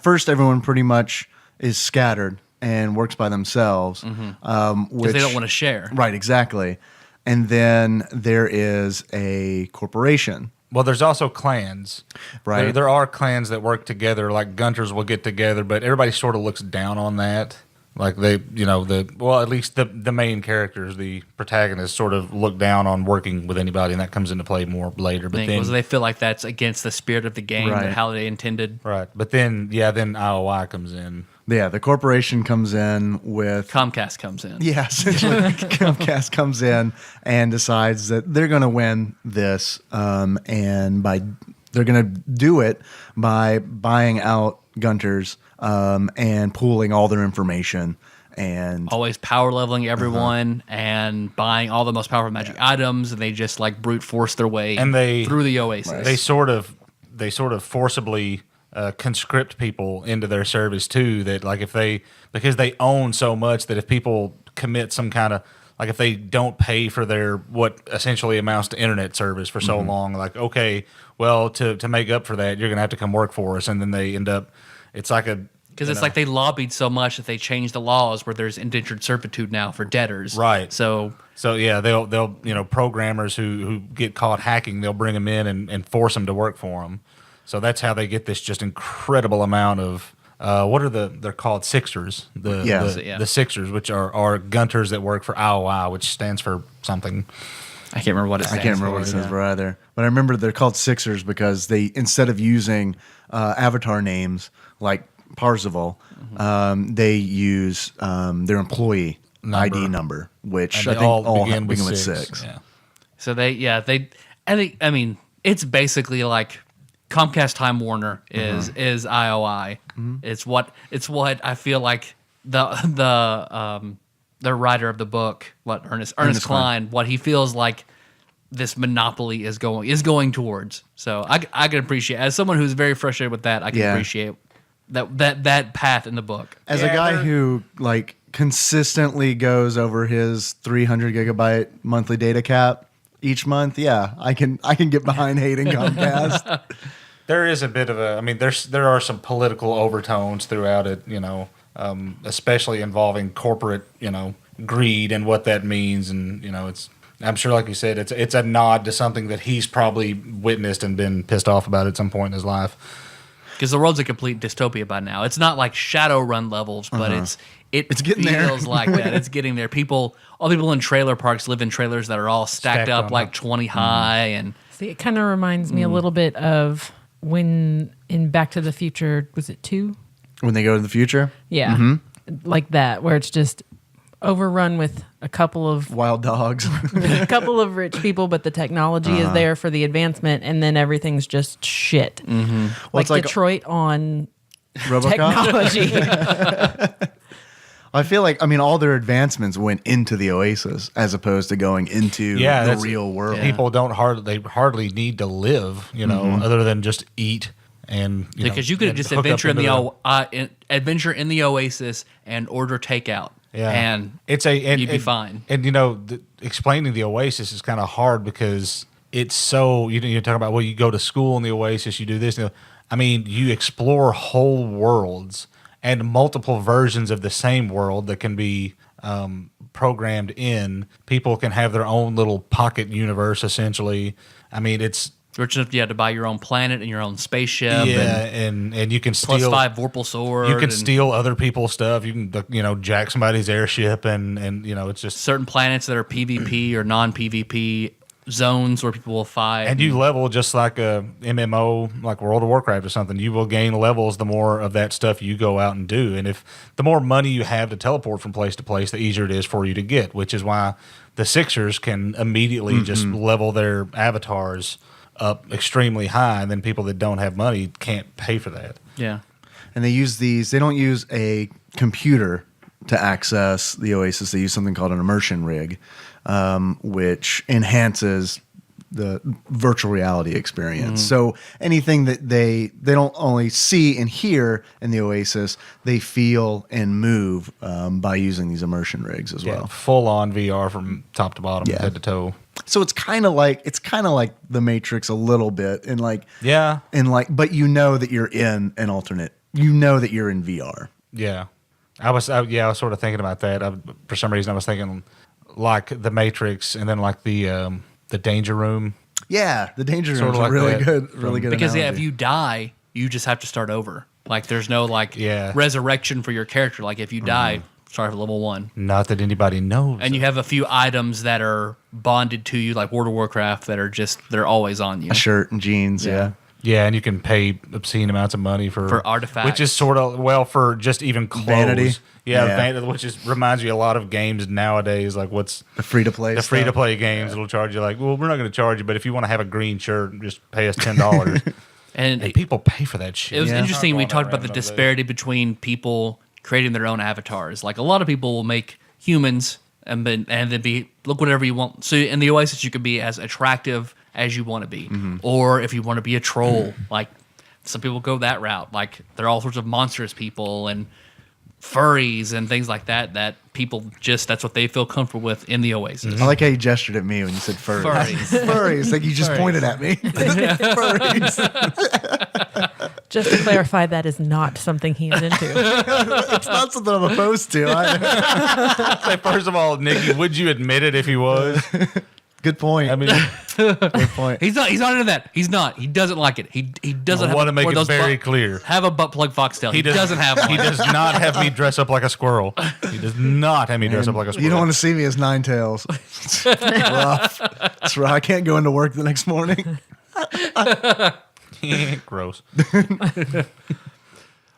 first everyone pretty much is scattered and works by themselves. Because they don't want to share. Right, exactly. And then there is a corporation. Well, there's also clans. Right. There are clans that work together, like Gunters will get together, but everybody sort of looks down on that. Like they, at least the main characters, the protagonists, sort of look down on working with anybody, and that comes into play more later. But then, They feel like that's against the spirit of the game Right. and how they intended. right. But then IOI comes in. Yeah, the corporation comes in with Comcast comes in. Yeah, essentially, Comcast comes in and decides that they're going to win this, and they're going to do it by buying out Gunters and pooling all their information and Always power leveling everyone and buying all the most powerful magic items, and they just like brute force their way through the Oasis. They sort of forcibly conscript people into their service too. That like because they own so much that if people commit some kind of like if they don't pay for their what essentially amounts to internet service for so long, like okay, well to make up for that, you're gonna have to come work for us, and then they end up. It's like a Because it's like they lobbied so much that they changed the laws where there's indentured servitude now for debtors. Right. So yeah, they'll programmers who get caught hacking, they'll bring them in and force them to work for them. So that's how they get this just incredible amount of they're called Sixers. The Sixers, which are Gunters that work for IOI, which stands for something. I can't remember what it I stands can't remember what it stands for either. But I remember they're called Sixers because they instead of using avatar names like Parzival, they use their employee ID number, which I think all begin with six. Yeah. So I mean, it's basically like Comcast Time Warner is IOI. It's what I feel like the writer of the book, Ernest Cline, what he feels like this monopoly is going towards. So I can appreciate, as someone who's very frustrated with that, I can appreciate that path in the book. As a guy who like consistently goes over his 300 gigabyte monthly data cap each month, I can get behind hating Comcast. There is a bit of there are some political overtones throughout it, especially involving corporate, greed and what that means, and I'm sure, like you said, it's a nod to something that he's probably witnessed and been pissed off about at some point in his life. because the world's a complete dystopia by now. It's not like Shadowrun levels, but it's getting there. feels like that. It's getting there. All people in trailer parks live in trailers that are all stacked up on like up. 20 high, and See, it kind of reminds me a little bit of when in Back to the Future, was it 2? When they go to the future, Yeah. Like that, where it's just overrun with a couple of wild dogs. rich people, but the technology is there for the advancement, and then everything's just shit. Like it's like- Detroit on RoboCop. technology. I feel like all their advancements went into the Oasis as opposed to going into the that's- real world. People hardly need to live, other than just eat and because you could and just hook up adventure in into the adventure in the Oasis and order takeout. And you'd be fine. And explaining the Oasis is kind of hard because it's so you're talking about you go to school in the Oasis, you do this. You explore whole worlds and multiple versions of the same world that can be programmed in. People can have their own little pocket universe essentially. It's Rich enough, you had to buy your own planet and your own spaceship. and you can steal +5 Vorpal sword. You can and steal other people's stuff. You can jack somebody's airship and it's just certain planets that are PvP or non-PvP zones where people will fight. and you level just like a MMO, like World of Warcraft or something. You will gain levels the more of that stuff you go out and do. And if the more money you have to teleport from place to place, the easier it is for you to get. Which is why the Sixers can immediately just level their avatars up extremely high, and then people that don't have money can't pay for that. Yeah. And they don't use a computer to access the Oasis. They use something called an immersion rig, which enhances the virtual reality experience. So anything that they don't only see and hear in the Oasis, they feel and move by using these immersion rigs as well. Full on VR from top to bottom, head to toe. So it's kind of like the Matrix a little bit, and but that you're in an alternate. That you're in VR. Yeah, I was sort of thinking about that. For some reason, I was thinking like the Matrix, and then like the Danger Room. Yeah, the Danger Sort Room of is like really that good. Really good. Because if analogy. you die, you just have to start over. Like there's no resurrection for your character. Like if you die, start at level 1. Not that anybody knows. And you have a few items that are bonded to you, like World of Warcraft, that are they're always on you. a shirt and jeans. Yeah. Yeah, and you can pay obscene amounts of money for artifacts. which is sort of for just even clothes. Vanity. Yeah, Yeah. vanity, which reminds you a lot of games nowadays. Like what's The free to play. the free to play games? It'll charge you well, we're not going to charge you, but if you want to have a green shirt, just pay us $10. And And people pay for that shit. it was interesting. We Not talked going about the that random disparity between people creating their own avatars. Like a lot of people will make humans and then look whatever you want. So in the Oasis, you could be as attractive as you want to be, or if you want to be a troll, like some people go that route. Like there are all sorts of monstrous people and furries and things like that. That people that's what they feel comfortable with in the Oasis. I like how you gestured at me when you said furries. Furries. Furries. Like you just pointed at me. Furries. Just to clarify, that is not something he is into. It's not something I'm opposed to. Say, first of all, Nikki, would you admit it if he was? Good point. I mean, Good point. He's not into that. He's not. He doesn't like it. He doesn't I want to make one it of those very clear. Have a butt plug foxtail. He does- doesn't have one. He does not have me dress up like a squirrel. He does not have me dress up like a squirrel. You don't want to see me as Nine Tails. It's rough. It's rough. I can't go into work the next morning. Gross.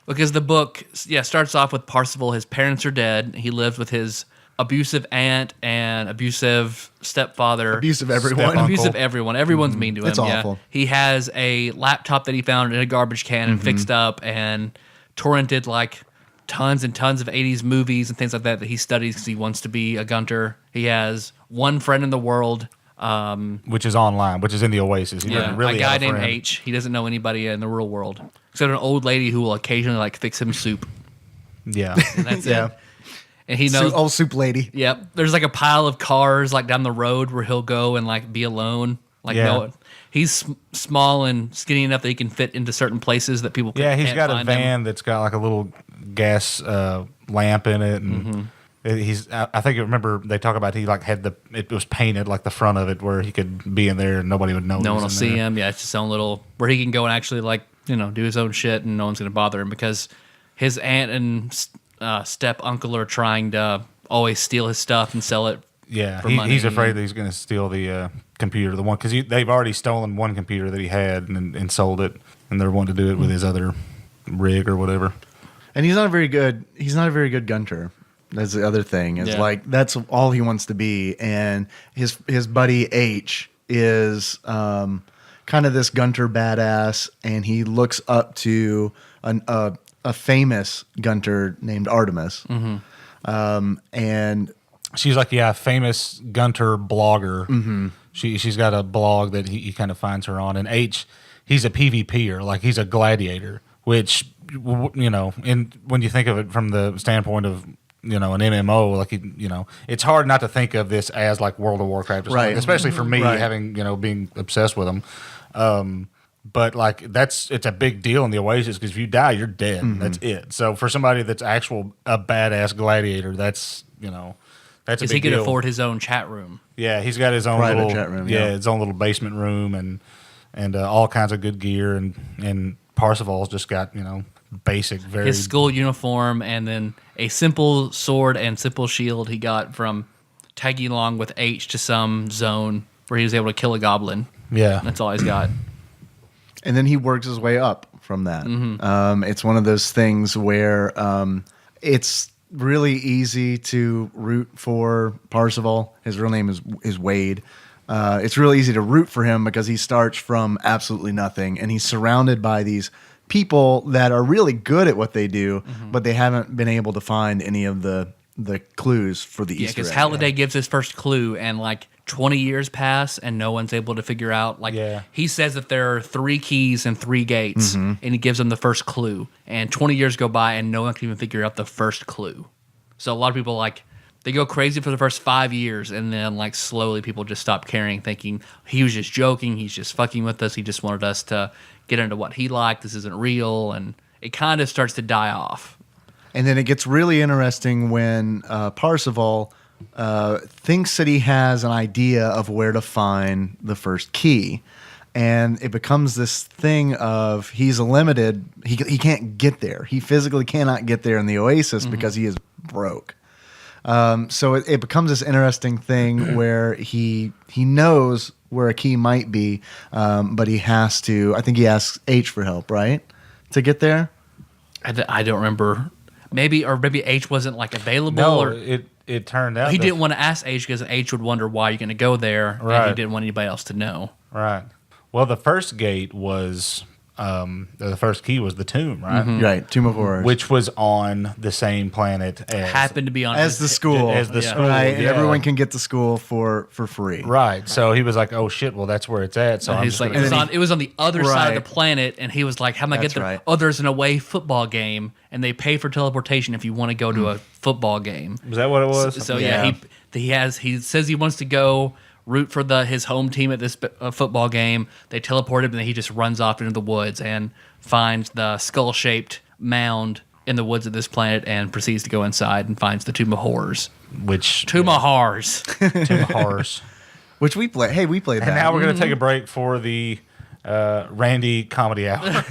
Because the book, starts off with Parsifal. His parents are dead. He lived with his abusive aunt and abusive stepfather. Abusive everyone. Step-uncle. Abusive everyone. Everyone's mean to him. It's awful. He has a laptop that he found in a garbage can and fixed up and torrented like tons and tons of 80s movies and things like that he studies because he wants to be a gunter. He has one friend in the world. Which is online, which is in the Oasis. He doesn't really a guy have a named friend. H. He doesn't know anybody in the real world except an old lady who will occasionally like fix him soup. Yeah. And that's Yeah. it. And he knows. Old soup lady. Yep. There's like a pile of cars like down the road where he'll go and like be alone. Like Yeah. he's small and skinny enough that he can fit into certain places that people Yeah, he's can't got a find him. van that's got like a little gas lamp in it, and I think remember they talk about he like had it was painted like the front of it where he could be in there and nobody would know. No one will see him. Yeah, it's his own little where he can go and actually like do his own shit, and no one's going to bother him because his aunt and step uncle are trying to always steal his stuff and sell it. Yeah, for money. he's afraid that he's going to steal the computer, the one because they've already stolen one computer that he had and sold it, and they're wanting to do it with his other rig or whatever. And he's not a very good gunter. That's the other thing. Is like that's all he wants to be. And his buddy H is kind of this gunter badass, and he looks up to a famous gunter named Artemis. And she's like a famous gunter blogger. Mm-hmm. She's got a blog that he kind of finds her on. And H, he's a PvPer, like he's a gladiator, which when you think of it from the standpoint of an MMO, like it's hard not to think of this as like World of Warcraft, or something, right? Especially for me, right. having being obsessed with them. But like it's a big deal in the Oasis because if you die, you're dead. Mm-hmm. That's it. So for somebody that's a badass gladiator, that's a big deal. He can afford his own chat room. Yeah, he's got his own private little chat room. Yeah, his own little basement room and all kinds of good gear and Parsifal's just got basic his school uniform and then a simple sword and simple shield he got from tagging along with H to some zone where he was able to kill a goblin. Yeah, that's all he's got. And then he works his way up from that. Mm-hmm. It's one of those things where it's really easy to root for Parsifal. His real name is Wade. It's really easy to root for him because he starts from absolutely nothing, and he's surrounded by these people that are really good at what they do, but they haven't been able to find any of the clues for the Easter egg. Because Halliday gives his first clue, and like 20 years pass, and no one's able to figure out. He says that there are 3 keys and 3 gates, and he gives them the first clue. And 20 years go by, and no one can even figure out the first clue. So a lot of people they go crazy for the first 5 years, and then slowly people just stop caring, thinking he was just joking, he's just fucking with us, he just wanted us to get into what he liked, this isn't real, and it kind of starts to die off. And then it gets really interesting when Parsifal thinks that he has an idea of where to find the first key. And it becomes this thing of he's limited. He can't get there. He physically cannot get there in the Oasis because he is broke. So it becomes this interesting thing where he knows where a key might be, but he has to. I think he asks H for help, right, to get there. I don't remember. Maybe H wasn't available. No, or it turned out he didn't want to ask H because H would wonder why you're going to go there, right. And he didn't want anybody else to know. Right. Well, the first gate was the first key was the tomb, right? Mm-hmm. Right, Tomb of Horrors, which was on the same planet as happened to be on as the school, school, right? And everyone can get to school for free, right? So he was like, "Oh shit! Well, that's where it's at." So he's like, it was on the other side of the planet, and he was like, "How am I get there?" Right. Oh, there's an away football game, and they pay for teleportation if you want to go to a football game. Was that what it was? So he says he wants to go root for his home team at this football game. They teleport him, and then he just runs off into the woods and finds the skull-shaped mound in the woods of this planet and proceeds to go inside and finds the Tomb of Horrors. Tomb of Horrors. Which we play. Hey, we played that. And now we're going to take a break for the Randy Comedy Hour.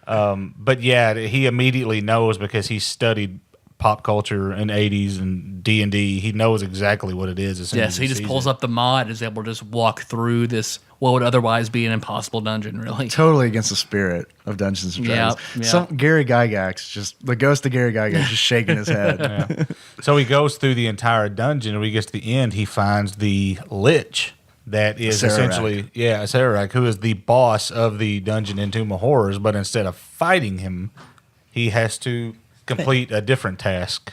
But yeah, he immediately knows because he studied pop culture in 80s and D&D. He knows exactly what it is. So he just pulls up the mod and is able to just walk through this, what would otherwise be an impossible dungeon, really. Totally against the spirit of Dungeons & Dragons. Yep. Gary Gygax, the ghost of Gary Gygax just shaking his head. Yeah. So he goes through the entire dungeon, and when he gets to the end, he finds the Lich. That is essentially, Sararak, who is the boss of the dungeon in Tomb of Horrors, but instead of fighting him, he has to complete a different task.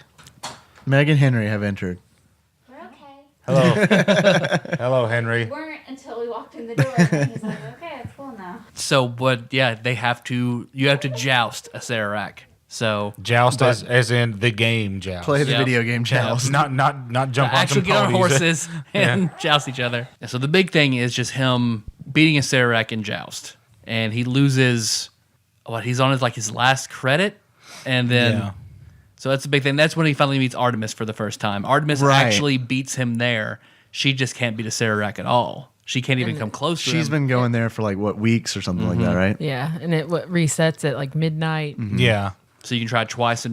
Meg and Henry have entered. We're okay. Hello. Hello, Henry. We weren't until we walked in the door. And he's like, okay, it's cool now. So, but yeah, you have to joust a Sararak. So Joust as in the game joust. Play the video game joust. Not jump on some actually get on ponies. horses and joust each other. And so the big thing is just him beating a Sararak in joust. And he loses, he's on his last credit. And then, so that's the big thing. That's when he finally meets Artemis for the first time. Artemis actually beats him there. She just can't beat a Sararak at all. She can't even come close to him. She's been going there for like what, weeks or something like that, right? Yeah, and it resets at like midnight. Yeah. So you can try twice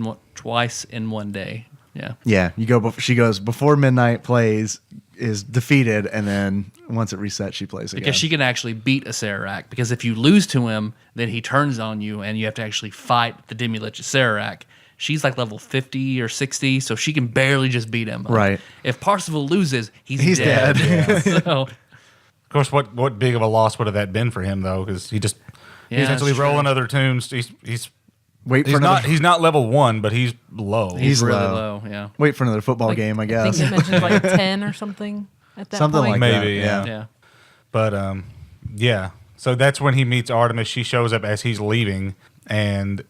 in one day. Yeah. Yeah, you go. She goes before midnight. Plays is defeated, and then once it resets, she plays again. Because she can actually beat a Sararak. Because if you lose to him, then he turns on you, and you have to actually fight the Demi-Lich Sararak. She's like level 50 or 60, so she can barely just beat him. Right. If Parsifal loses, he's dead. So, Of course, what big of a loss would have that been for him though? Because he's essentially that's true. rolling other tunes. He's not level 1, but he's low. He's really low. low. Yeah. Wait for another football game, I I guess. think you mentioned like 10 or something at that Something point. like Maybe, that. yeah. Yeah. But yeah. So that's when he meets Artemis. She shows up as he's leaving, and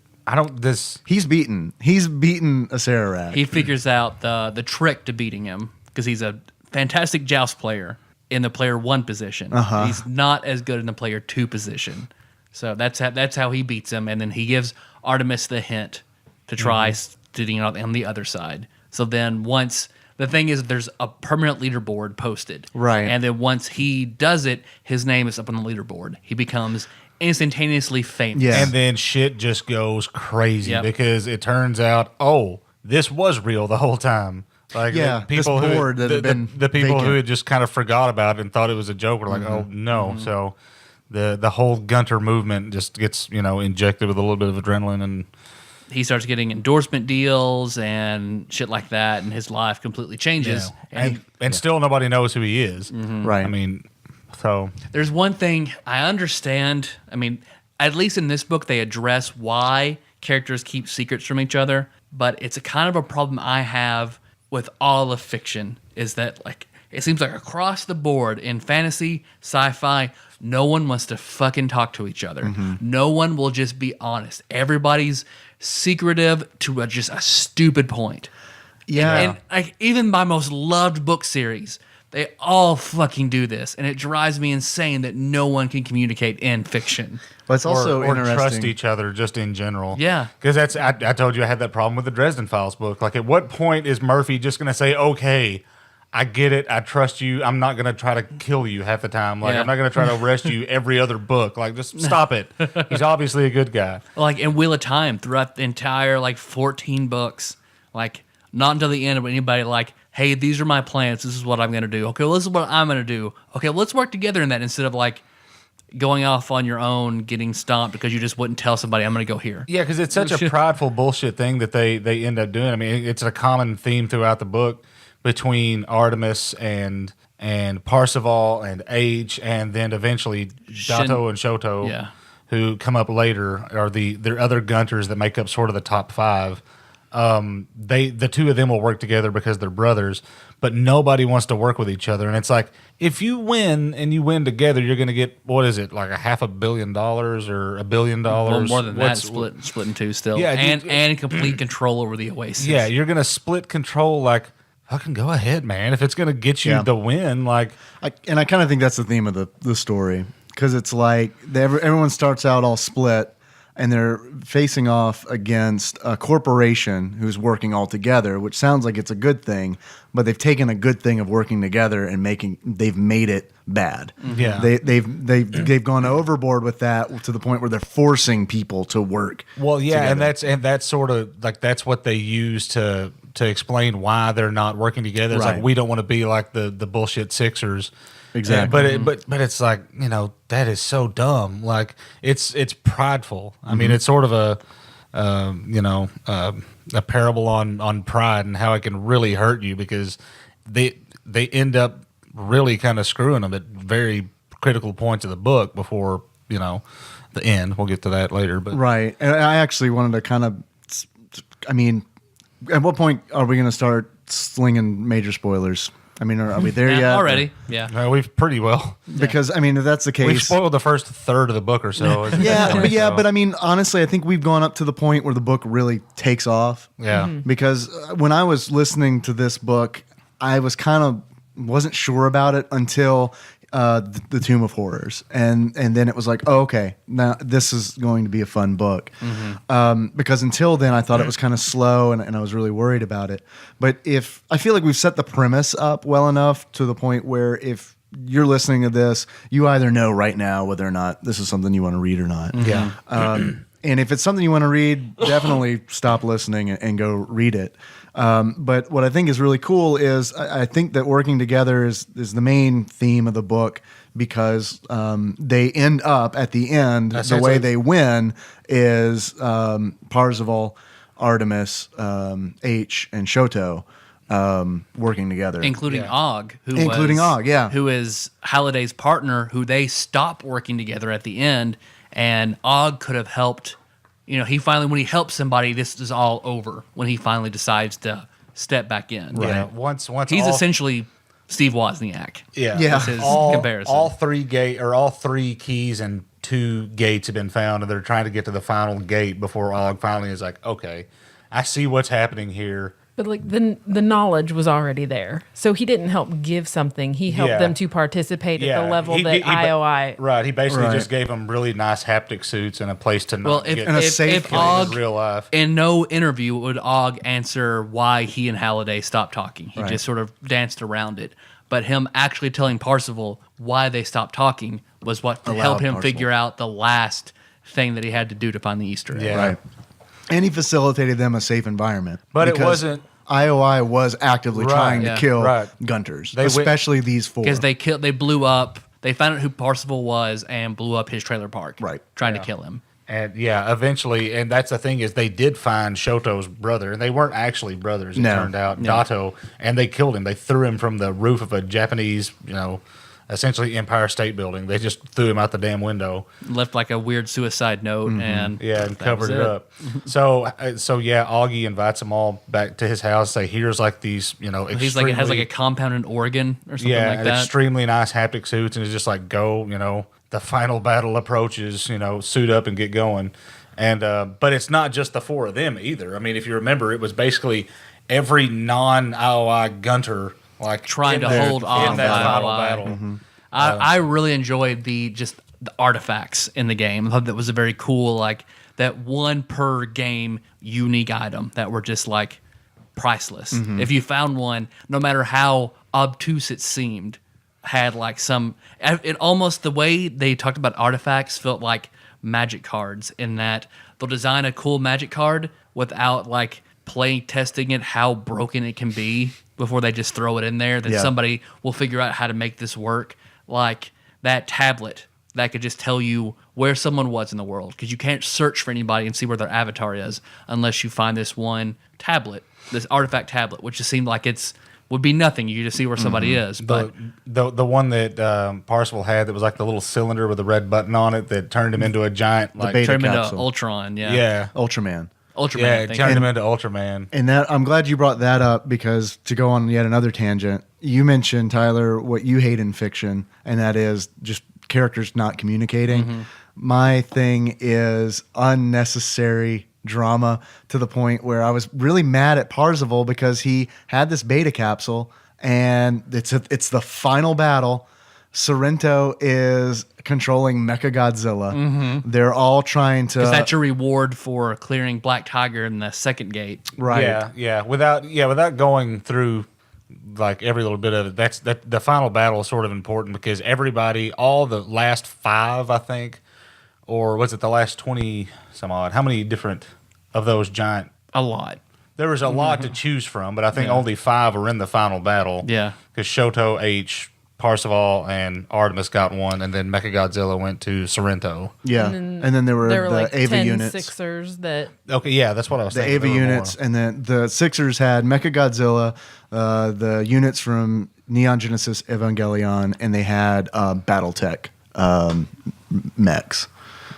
He's beaten a Sararak. He figures out the trick to beating him because he's a fantastic joust player in the player 1 position. He's not as good in the player 2 position. So that's how he beats him, and then he gives Artemis the hint to try sitting on the other side. So then once the thing is, there's a permanent leaderboard posted, Right. And then once he does it, his name is up on the leaderboard. He becomes instantaneously famous. Yeah. and then shit just goes crazy Yep. because it turns out, this was real the whole time. Like Yeah, the people this board that had been the people vacant. who had just kind of forgot about it and thought it was a joke were like, oh no. So the whole Gunter movement just gets injected with a little bit of adrenaline, and He starts getting endorsement deals and shit like that, and his life completely changes. and still nobody knows who he is. Right. I mean, so There's one thing I understand. I mean, at least in this book, they address why characters keep secrets from each other, but it's a kind of a problem I have with all of fiction, is that like it seems like across the board in fantasy, sci-fi, no one wants to fucking talk to each other. No one will just be honest. Everybody's secretive to just a stupid point. Yeah. And like even my most loved book series, they all fucking do this, and it drives me insane that no one can communicate in fiction. But it's also or interesting. trust each other just in general. Yeah. Because I told you I had that problem with the Dresden Files book. Like, at what point is Murphy just going to say, okay, I get it, I trust you, I'm not going to try to kill you half the time. Like, Yeah. I'm not going to try to arrest you every other book. Like, just stop it. He's obviously a good guy. Like in Wheel of Time, throughout the entire like 14 books, like not until the end would anybody like, hey, these are my plans, this is what I'm going to do. Okay, well, this is what I'm going to do. Okay, well, let's work together in that instead of like going off on your own, getting stomped because you just wouldn't tell somebody I'm going to go here. Yeah, because it's such a prideful bullshit thing that they end up doing. I mean, it's a common theme throughout the book between Artemis and Parsifal and H, and then eventually Dato and Shoto, Yeah. who come up later, are their other Gunters that make up sort of the top 5. The two of them will work together because they're brothers, but nobody wants to work with each other. And it's like, if you win and you win together, you're going to get, what is it, like $500 million or $1 billion? Well, more than that, split in two still. Yeah, and complete control over the Oasis. Yeah, you're going to split control. Like, fucking go ahead, man. If it's going to get you the win, like, I kind of think that's the theme of the story, because it's like everyone starts out all split, and they're facing off against a corporation who's working all together, which sounds like it's a good thing, but they've taken a good thing of working together and they've made it bad. Yeah. They've gone overboard with that to the point where they're forcing people to work. well, yeah, together. and that's sort of like that's what they use to explain why they're not working together. It's Right. like, we don't want to be like the bullshit Sixers. Exactly. But it's like, that is so dumb. Like, it's prideful. I mean, it's sort of a parable on pride and how it can really hurt you, because they end up really kind of screwing them at very critical points of the book before the end. We'll get to that later. But Right. And I actually wanted to kind of, I mean, at what point are we going to start slinging major spoilers? I mean, are we there yet? Already. Yeah. we've pretty well. Because, I mean, if that's the We've case. spoiled the first third of the book or so. But I mean, honestly, I think we've gone up to the point where the book really takes off. Yeah. Because when I was listening to this book, I was wasn't sure about it until the Tomb of Horrors, and then it was like, oh, okay, now this is going to be a fun book. Because until then, I thought it was kind of slow, and I was really worried about it. But I feel like we've set the premise up well enough to the point where if you're listening to this, you either know right now whether or not this is something you want to read or not. Yeah. And if it's something you want to read, definitely stop listening and go read it. But what I think is really cool is I think that working together is the main theme of the book, because they end up at the end, the way they win is Parzival, Artemis, H, and Shoto working together. Including Og, who is Halliday's partner, who they stop working together at the end, and Og could have helped. He finally, when he helps somebody, this is all over. When he finally decides to step back in, Right. Yeah. Once he's essentially Steve Wozniak. Yeah. That's his comparison. All three keys and 2 gates have been found, and they're trying to get to the final gate before Og finally is like, okay, I see what's happening here. But like the knowledge was already there, so he didn't help give something. He helped them to participate at the level that IOI. Right. He basically just gave them really nice haptic suits and a place to if Og, in real life. In no interview would Og answer why he and Halliday stopped talking. He just sort of danced around it. But him actually telling Parzival why they stopped talking was what helped him figure out the last thing that he had to do to find the Easter egg. Yeah. Right. And he facilitated them a safe environment. But it wasn't... IOI was actively trying to kill Gunters, especially these 4. Because they blew up, they found out who Parzival was and blew up his trailer park. Right. Trying to kill him. And eventually, and that's the thing is they did find Shoto's brother, and they weren't actually brothers, it turned out, Dato, and they killed him. They threw him from the roof of a Japanese, essentially Empire State Building. They just threw him out the damn window. Left like a weird suicide note and covered it up. So Augie invites them all back to his house. Say, here's like these, he's like, it has like a compound in Oregon or something like that. Extremely nice haptic suits, and it's just like, go, the final battle approaches, suit up and get going. And but it's not just the 4 of them either. I mean, if you remember, it was basically every non-IOI Gunter like trying to hold on in that final IOI. battle. Mm-hmm. I really enjoyed the artifacts in the game. I thought that was a very cool, like that one per game unique item that were just like priceless. Mm-hmm. If you found one, no matter how obtuse it seemed, had like it almost, the way they talked about artifacts felt like magic cards, in that they'll design a cool magic card without like play testing it how broken it can be before they just throw it in there. Then somebody will figure out how to make this work. Like that tablet that could just tell you where someone was in the world, because you can't search for anybody and see where their avatar is unless you find this one tablet, this artifact tablet, which just seemed like would be nothing. You just see where somebody is. But the one that Parzival had that was like the little cylinder with the red button on it that turned him into a giant, like turned him into capsule. Ultron. Ultraman. Yeah, it turned him into Ultraman. And that, I'm glad you brought that up, because to go on yet another tangent, you mentioned, Tyler, what you hate in fiction, and that is just characters not communicating. Mm-hmm. My thing is unnecessary drama, to the point where I was really mad at Parzival because he had this beta capsule, and it's the final battle. Sorrento is controlling Mechagodzilla. Mm-hmm. They're all trying to... Because that's your reward for clearing Black Tiger in the second gate. Right. Yeah. Without going through like every little bit of it, the final battle is sort of important, because everybody, all the last 5, I think, or was it the last 20 some odd? How many different of those giant... A lot. There was a lot to choose from, but I think only 5 are in the final battle. Yeah. Because Shoto, H, Parzival, and Artemis got one, and then Mechagodzilla went to Sorrento. Yeah, and then there were the like Ava 10 units. Sixers that... Okay, yeah, that's what I was the thinking. Ava units, and then the Sixers had Mechagodzilla, the units from Neon Genesis Evangelion, and they had BattleTech mechs.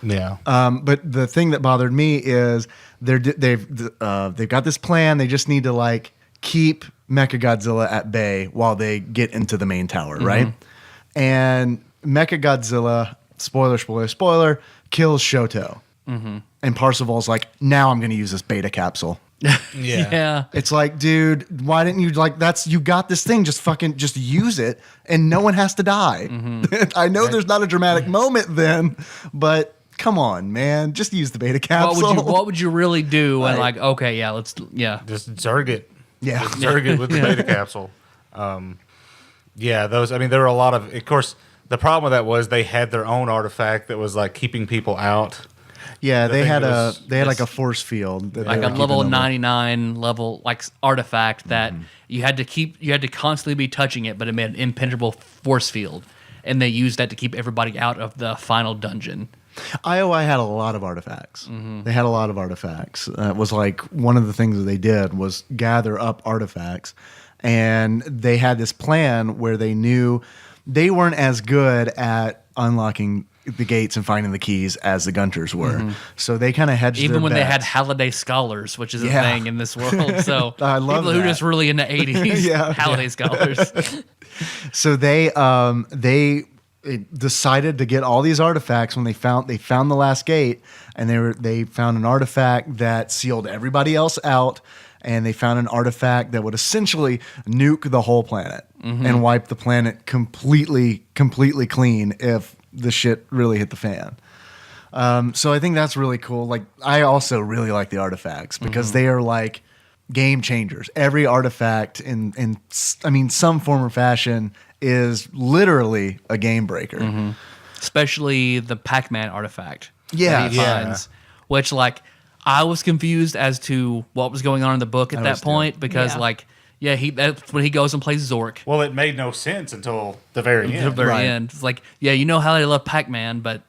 Yeah. But the thing that bothered me is they've got this plan. They just need to like keep Mechagodzilla at bay while they get into the main tower, right? And Mechagodzilla, spoiler, kills Shoto. Mm-hmm. And Parzival's like, now I'm going to use this beta capsule. Yeah. It's like, dude, why didn't you, like, you got this thing, just use it, and no one has to die. Mm-hmm. I know there's not a dramatic moment then, but come on, man, just use the beta capsule. What would you really do? And like, okay, just Just Zerg it. Yeah. Just Zerg it with the beta capsule. Yeah, those. I mean, there were a lot of course, the problem with that was they had their own artifact that was like keeping people out. Yeah, The they thing had was like a force field, that like they a were level keeping them with. 99 level like artifact that you had to constantly be touching it, but it made an impenetrable force field, and they used that to keep everybody out of the final dungeon. IOI had a lot of artifacts. They had a lot of artifacts. It was like one of the things that they did was gather up artifacts, and they had this plan where they knew they weren't as good at unlocking the gates and finding the keys as the Gunters were. So they kind of hedged Even their when they had bets. Halliday scholars, which is a Yeah. thing in this world. So I love people who are that. just really into 80s Yeah. Halliday scholars. So they decided to get all these artifacts when they found the last gate, and they found an artifact that sealed everybody else out, and they found an artifact that would essentially nuke the whole planet and wipe the planet completely clean if the shit really hit the fan. So I think that's really cool. Like, I also really like the artifacts because they are like game changers. Every artifact in some form or fashion is literally a game breaker. Especially the Pac-Man artifact. Yeah. that he Yeah. finds, which like I was confused as to what was going on in the book at I that was too. point because Yeah. that's when he goes and plays Zork. Well, it made no sense until the very At the end. very Right. end. It's like, yeah, you know how they love Pac-Man, but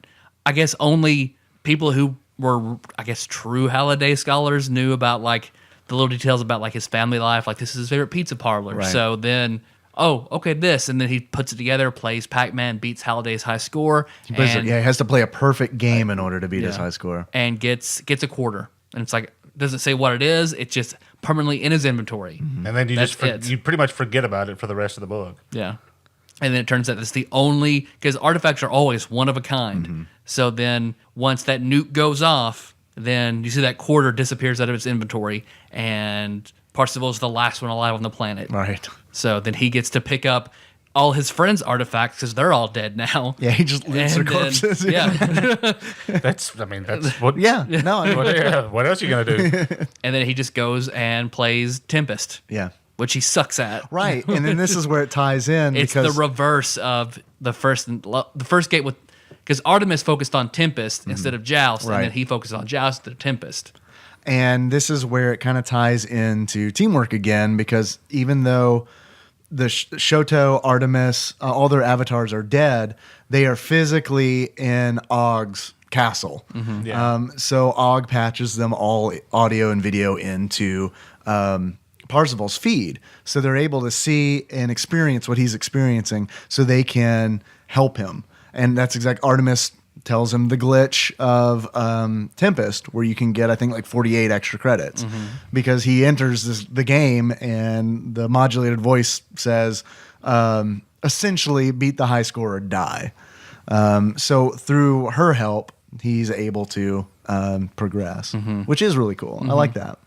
I guess only people who were, I guess, true Halliday scholars knew about like the little details about like his family life. Like, this is his favorite pizza parlor. Right. So then, oh, okay, this, and then he puts it together, plays Pac-Man, beats Halliday's high score, He and has to play a perfect game in order to beat his Yeah. high score. and gets a quarter. And it's like, doesn't say what it is. It's just permanently in his inventory. And then you That's just it. you pretty much forget about it for the rest of the book. Yeah. And then it turns out it's the only, because artifacts are always one of a kind. So then once that nuke goes off, then you see that quarter disappears out of its inventory, and Parzival's the last one alive on the planet. Right. So then he gets to pick up all his friends' artifacts because they're all dead now. Yeah, he just loots their And then- corpses. yeah. That's what. Yeah. No, I mean, What else are you gonna do? And then he just goes and plays Tempest, yeah. which he sucks at. Right. And then this is where it ties in It's because the reverse of the first gate with, because Artemis focused on Tempest instead of Joust, Right. and then he focused on Joust instead of Tempest. And this is where it kind of ties into teamwork again, because even though the Shoto, Artemis, all their avatars are dead, they are physically in Og's castle. Yeah. So Og patches them all audio and video into Parzival's feed. So they're able to see and experience what he's experiencing so they can help him. And that's Artemis tells him the glitch of Tempest, where you can get, I think, like 48 extra credits because he enters the game and the modulated voice says, essentially, beat the high score or die. So through her help, he's able to progress, which is really cool. I like that.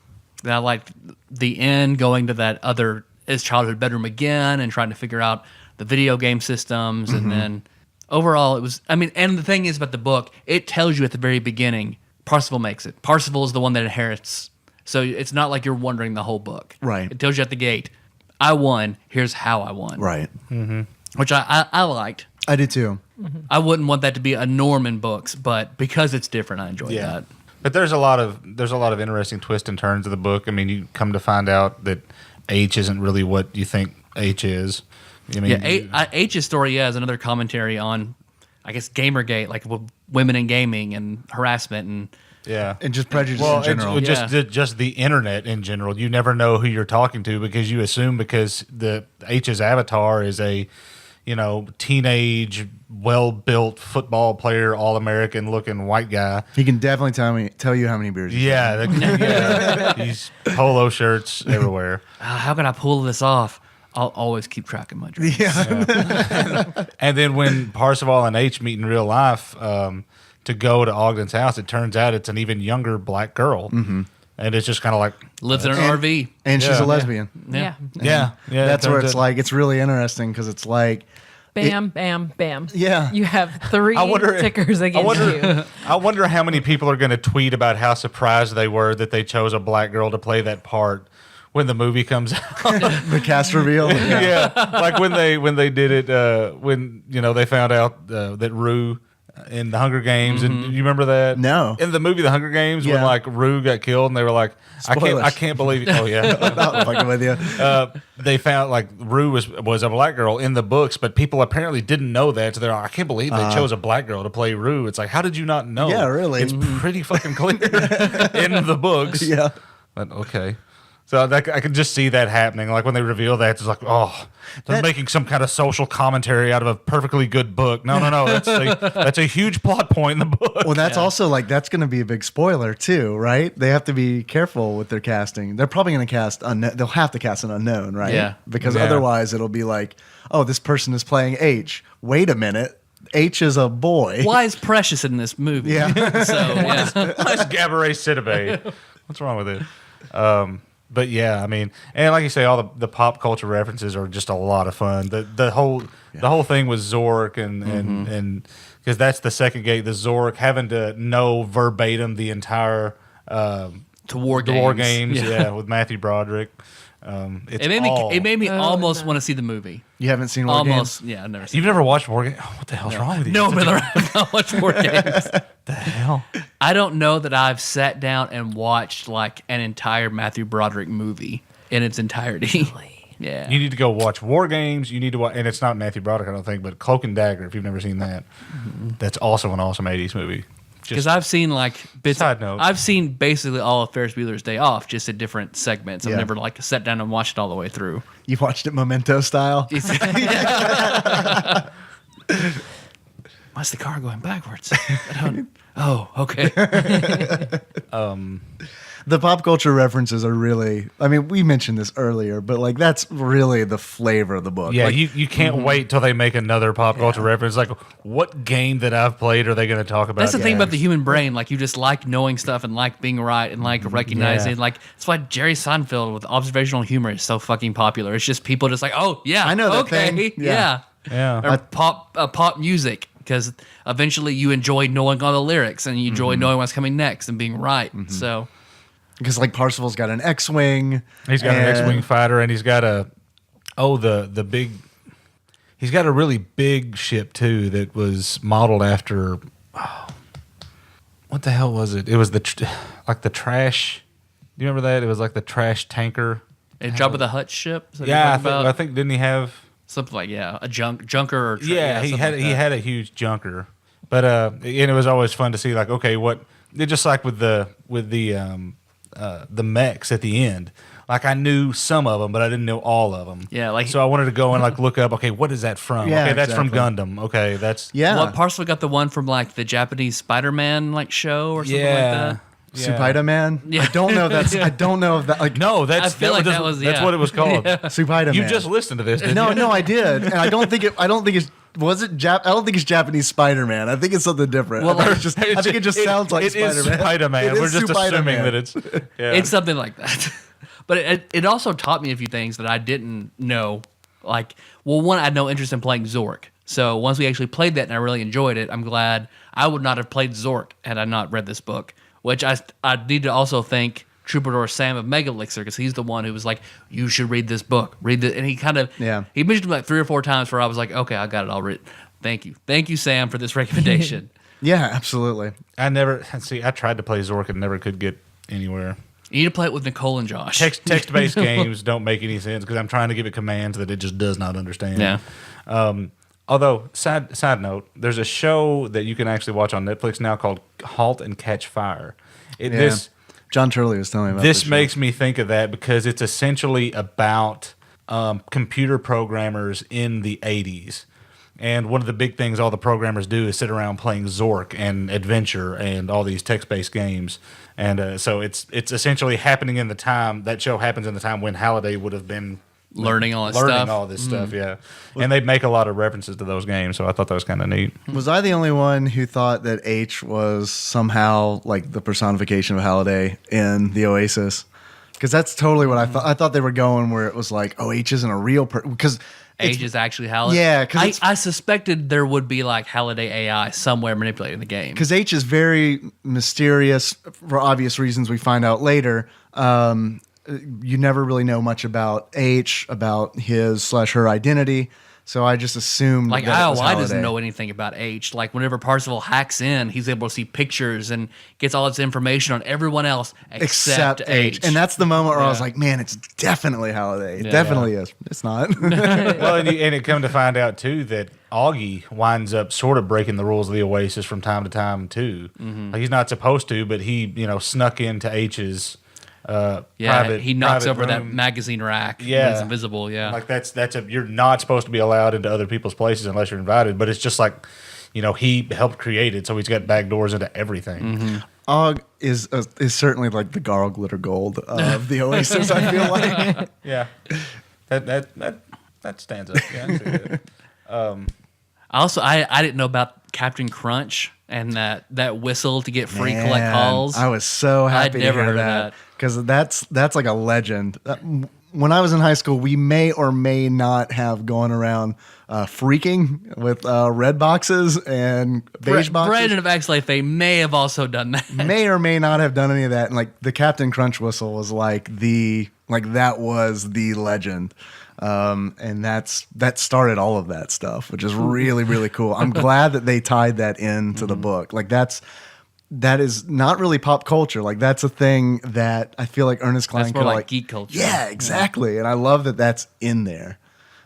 And I liked the end, going to his childhood bedroom again and trying to figure out the video game systems. And then overall, it was, and the thing is about the book, it tells you at the very beginning, Parzival makes it. Parzival is the one that inherits. So it's not like you're wondering the whole book. Right. It tells you at the gate, I won, here's how I won. Right. Which I liked. I did too. I wouldn't want that to be a norm in books, but because it's different, I enjoy that. But there's a lot of interesting twists and turns of the book. I mean, you come to find out that H isn't really what you think H is. I mean, H's story is another commentary on, I guess, Gamergate, like with women in gaming and harassment and yeah, And just prejudice well, in general. just the internet in general. You never know who you're talking to because you assume because the H's avatar is a teenage, well-built football player, all-American looking white guy. He can definitely tell you how many beers. he's Yeah, he's polo shirts everywhere. how can I pull this off? I'll always keep track of my drinks. And then when Parzival and H meet in real life to go to Ogden's house, it turns out it's an even younger black girl. Mm-hmm. And it's just kind of like... Lives in an RV. And she's Yeah. a lesbian. Yeah. Yeah. That's where it's turns out- like, it's really interesting because it's like, Bam, bam, bam. Yeah. You have three I wonder- tickers against you. I wonder how many people are going to tweet about how surprised they were that they chose a black girl to play that part when the movie comes out. The cast reveal. Yeah, like when they did it, when they found out that Rue in the Hunger Games, and you remember that? No. In the movie The Hunger Games, when Yeah. like Rue got killed, and they were like, Spoilers. I can't believe it. Oh yeah. I'm not fucking with you. They found like Rue was a black girl in the books, but people apparently didn't know that. So they're like, I can't believe they chose a black girl to play Rue. It's like, how did you not know? Yeah, really. It's pretty fucking clear in the books. Yeah. But okay. So I can just see that happening. Like when they reveal that, it's like, oh, they're making some kind of social commentary out of a perfectly good book. No. That's a huge plot point in the book. Well, that's also like that's going to be a big spoiler too, right? They have to be careful with their casting. They're probably going to cast they'll have to cast an unknown, right? Yeah. Because Yeah. otherwise it'll be like, oh, this person is playing H. Wait a minute, H is a boy. Why is Precious in this movie? Yeah. So yeah. Nice Gabourey Sidibe. What's wrong with it? But yeah, I mean, and like you say, all the pop culture references are just a lot of fun. The whole thing with Zork and because that's the second gate, the Zork having to know verbatim the entire To War the Games. War Games, yeah, with Matthew Broderick. It made me almost want to see the movie. You haven't seen War Games? Almost, yeah, I've never seen. You've never watched War Games? Oh, what the hell's wrong with you? No, Miller, I've not watched War Games. the hell? I don't know that I've sat down and watched like an entire Matthew Broderick movie in its entirety. Yeah. You need to go watch War Games. You need to watch, and it's not Matthew Broderick, I don't think, but Cloak and Dagger. If you've never seen that, that's also an awesome '80s movie. Because I've seen like bits. Side note. I've seen basically all of Ferris Bueller's Day Off, just in different segments. I've Yeah. never like sat down and watched it all the way through. You watched it Memento style? Why's the car going backwards? I don't. Oh, okay. The pop culture references are really, I mean, we mentioned this earlier, but like that's really the flavor of the book. Yeah, Like, you can't wait till they make another pop culture reference. Like, what game that I've played are they going to talk about? That's the thing Yeah. about the human brain. Like, you just like knowing stuff and like being right and like recognizing. Yeah. Like, that's why Jerry Seinfeld with observational humor is so fucking popular. It's just people just like, oh, yeah. I know that okay, thing. Yeah. Yeah. Or pop music. Because eventually you enjoy knowing all the lyrics and you enjoy knowing what's coming next and being right. So, because like Parsifal's got an X-Wing. He's got an and- X-wing fighter, and he's got the big. He's got a really big ship too that was modeled after. What the hell was it? It was the trash. Do you remember that? It was like the trash tanker. a Jabba the Hutt ship? Is that what Yeah, you're I talking about? think didn't he have? Something like, yeah, a junker or Yeah, he something had like he that. had a huge junker, but and it was always fun to see like okay what just like with the mechs at the end. Like I knew some of them, but I didn't know all of them. Yeah, like- so I wanted to go and like look up. Okay, what is that from? Yeah, okay, that's from exactly. Gundam. Okay, that's Yeah. What Parsifal got the one from like the Japanese Spider-Man like show or something like that? Supaida Man? Yeah. I don't know I don't know if that like No, that's I feel like that was that's yeah. what it was called. Supaida You Man. just listened to this, didn't No, you? no, I did. And I don't think it's was it I don't think it's Japanese Spider-Man. I think it's something different. Well, I think, like- I think it just sounds like it is Spider-Man. Spider-Man. It is We're just Supaida-Man. assuming that it's yeah. It's something like that. But it also taught me a few things that I didn't know. Like, well, one, I had no interest in playing Zork. So once we actually played that and I really enjoyed it, I'm glad I would not have played Zork had I not read this book. Which I need to also thank Troubadour Sam of Mega Elixir because he's the one who was like, you should read this book. Read it. And he kind of, he mentioned it like 3 or 4 times where I was like, okay, I got it all written. Thank you. Thank you, Sam, for this recommendation. Yeah, absolutely. I tried to play Zork and never could get anywhere. You need to play it with Nicole and Josh. Text-based games don't make any sense because I'm trying to give it commands that it just does not understand. Yeah. Although, side note, there's a show that you can actually watch on Netflix now called Halt and Catch Fire. This John Turley was telling me about this show. makes me think of that because it's essentially about computer programmers in the 80s. And one of the big things all the programmers do is sit around playing Zork and Adventure and all these text-based games. And so it's essentially happening in the time, that show happens in the time when Halliday would have been Learning all this learning stuff. all this stuff, yeah. And they make a lot of references to those games, so I thought that was kind of neat. Was I the only one who thought that H was somehow like the personification of Halliday in the Oasis? Because that's totally what I thought. I thought they were going where it was like, oh, H isn't a real person. Because Age is actually Halliday. Yeah, 'cause it's- I suspected there would be like Halliday AI somewhere manipulating the game. because H is very mysterious for obvious reasons we find out later. you never really know much about H, about his/her identity. So I just assumed Like that it was IOI Holiday. doesn't know anything about H. Like whenever Parzival hacks in, he's able to see pictures and gets all this information on everyone else except H. And that's the moment where I was Yeah. like, man, it's definitely Holiday. It Yeah. definitely is. It's not. Well, and it come to find out too that Augie winds up sort of breaking the rules of the Oasis from time to time too. Like, he's not supposed to, but he snuck into H's. Private, he knocks private over that room. magazine rack. Yeah. That's invisible. Yeah. Like you're not supposed to be allowed into other people's places unless you're invited. But it's just like, he helped create it, so he's got back doors into everything. Og is certainly like the Garl Glitter Gold of the Oasis, I feel like. Yeah, that stands up. Yeah, I see that. I didn't know about Captain Crunch and that whistle to get free collect Man, calls. I was so happy I'd never to hear heard of that. that. Because that's like a legend. When I was in high school, we may or may not have gone around freaking with red boxes and beige boxes. Brandon of X-Life, they may have also done that. May or may not have done any of that. And like the Captain Crunch whistle was that was the legend. And that started all of that stuff, which is really, really cool. I'm glad that they tied that into the book. Like that is not really pop culture. Like that's a thing that I feel like Ernest Cline That's more could like geek culture. Yeah, exactly. And I love that that's in there.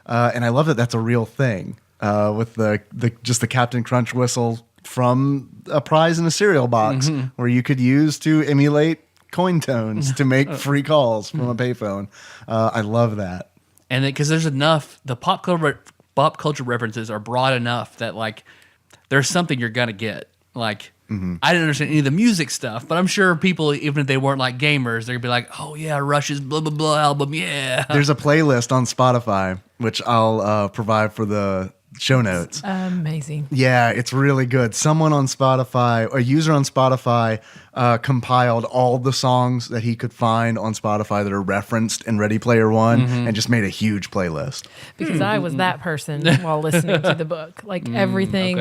And I love that that's a real thing. With the Captain Crunch whistle from a prize in a cereal box where you could use to emulate coin tones to make free calls from a payphone. I love that. And because there's enough, the pop culture references are broad enough that like there's something you're gonna get. Like I didn't understand any of the music stuff, but I'm sure people, even if they weren't like gamers, they'd be like, "Oh yeah, Rush's blah blah blah album, yeah." There's a playlist on Spotify, which I'll provide for the show notes. Amazing. Yeah, it's really good. Someone on Spotify, a user on Spotify, compiled all the songs that he could find on Spotify that are referenced in Ready Player One and just made a huge playlist. Because I was that person while listening to the book. Like everything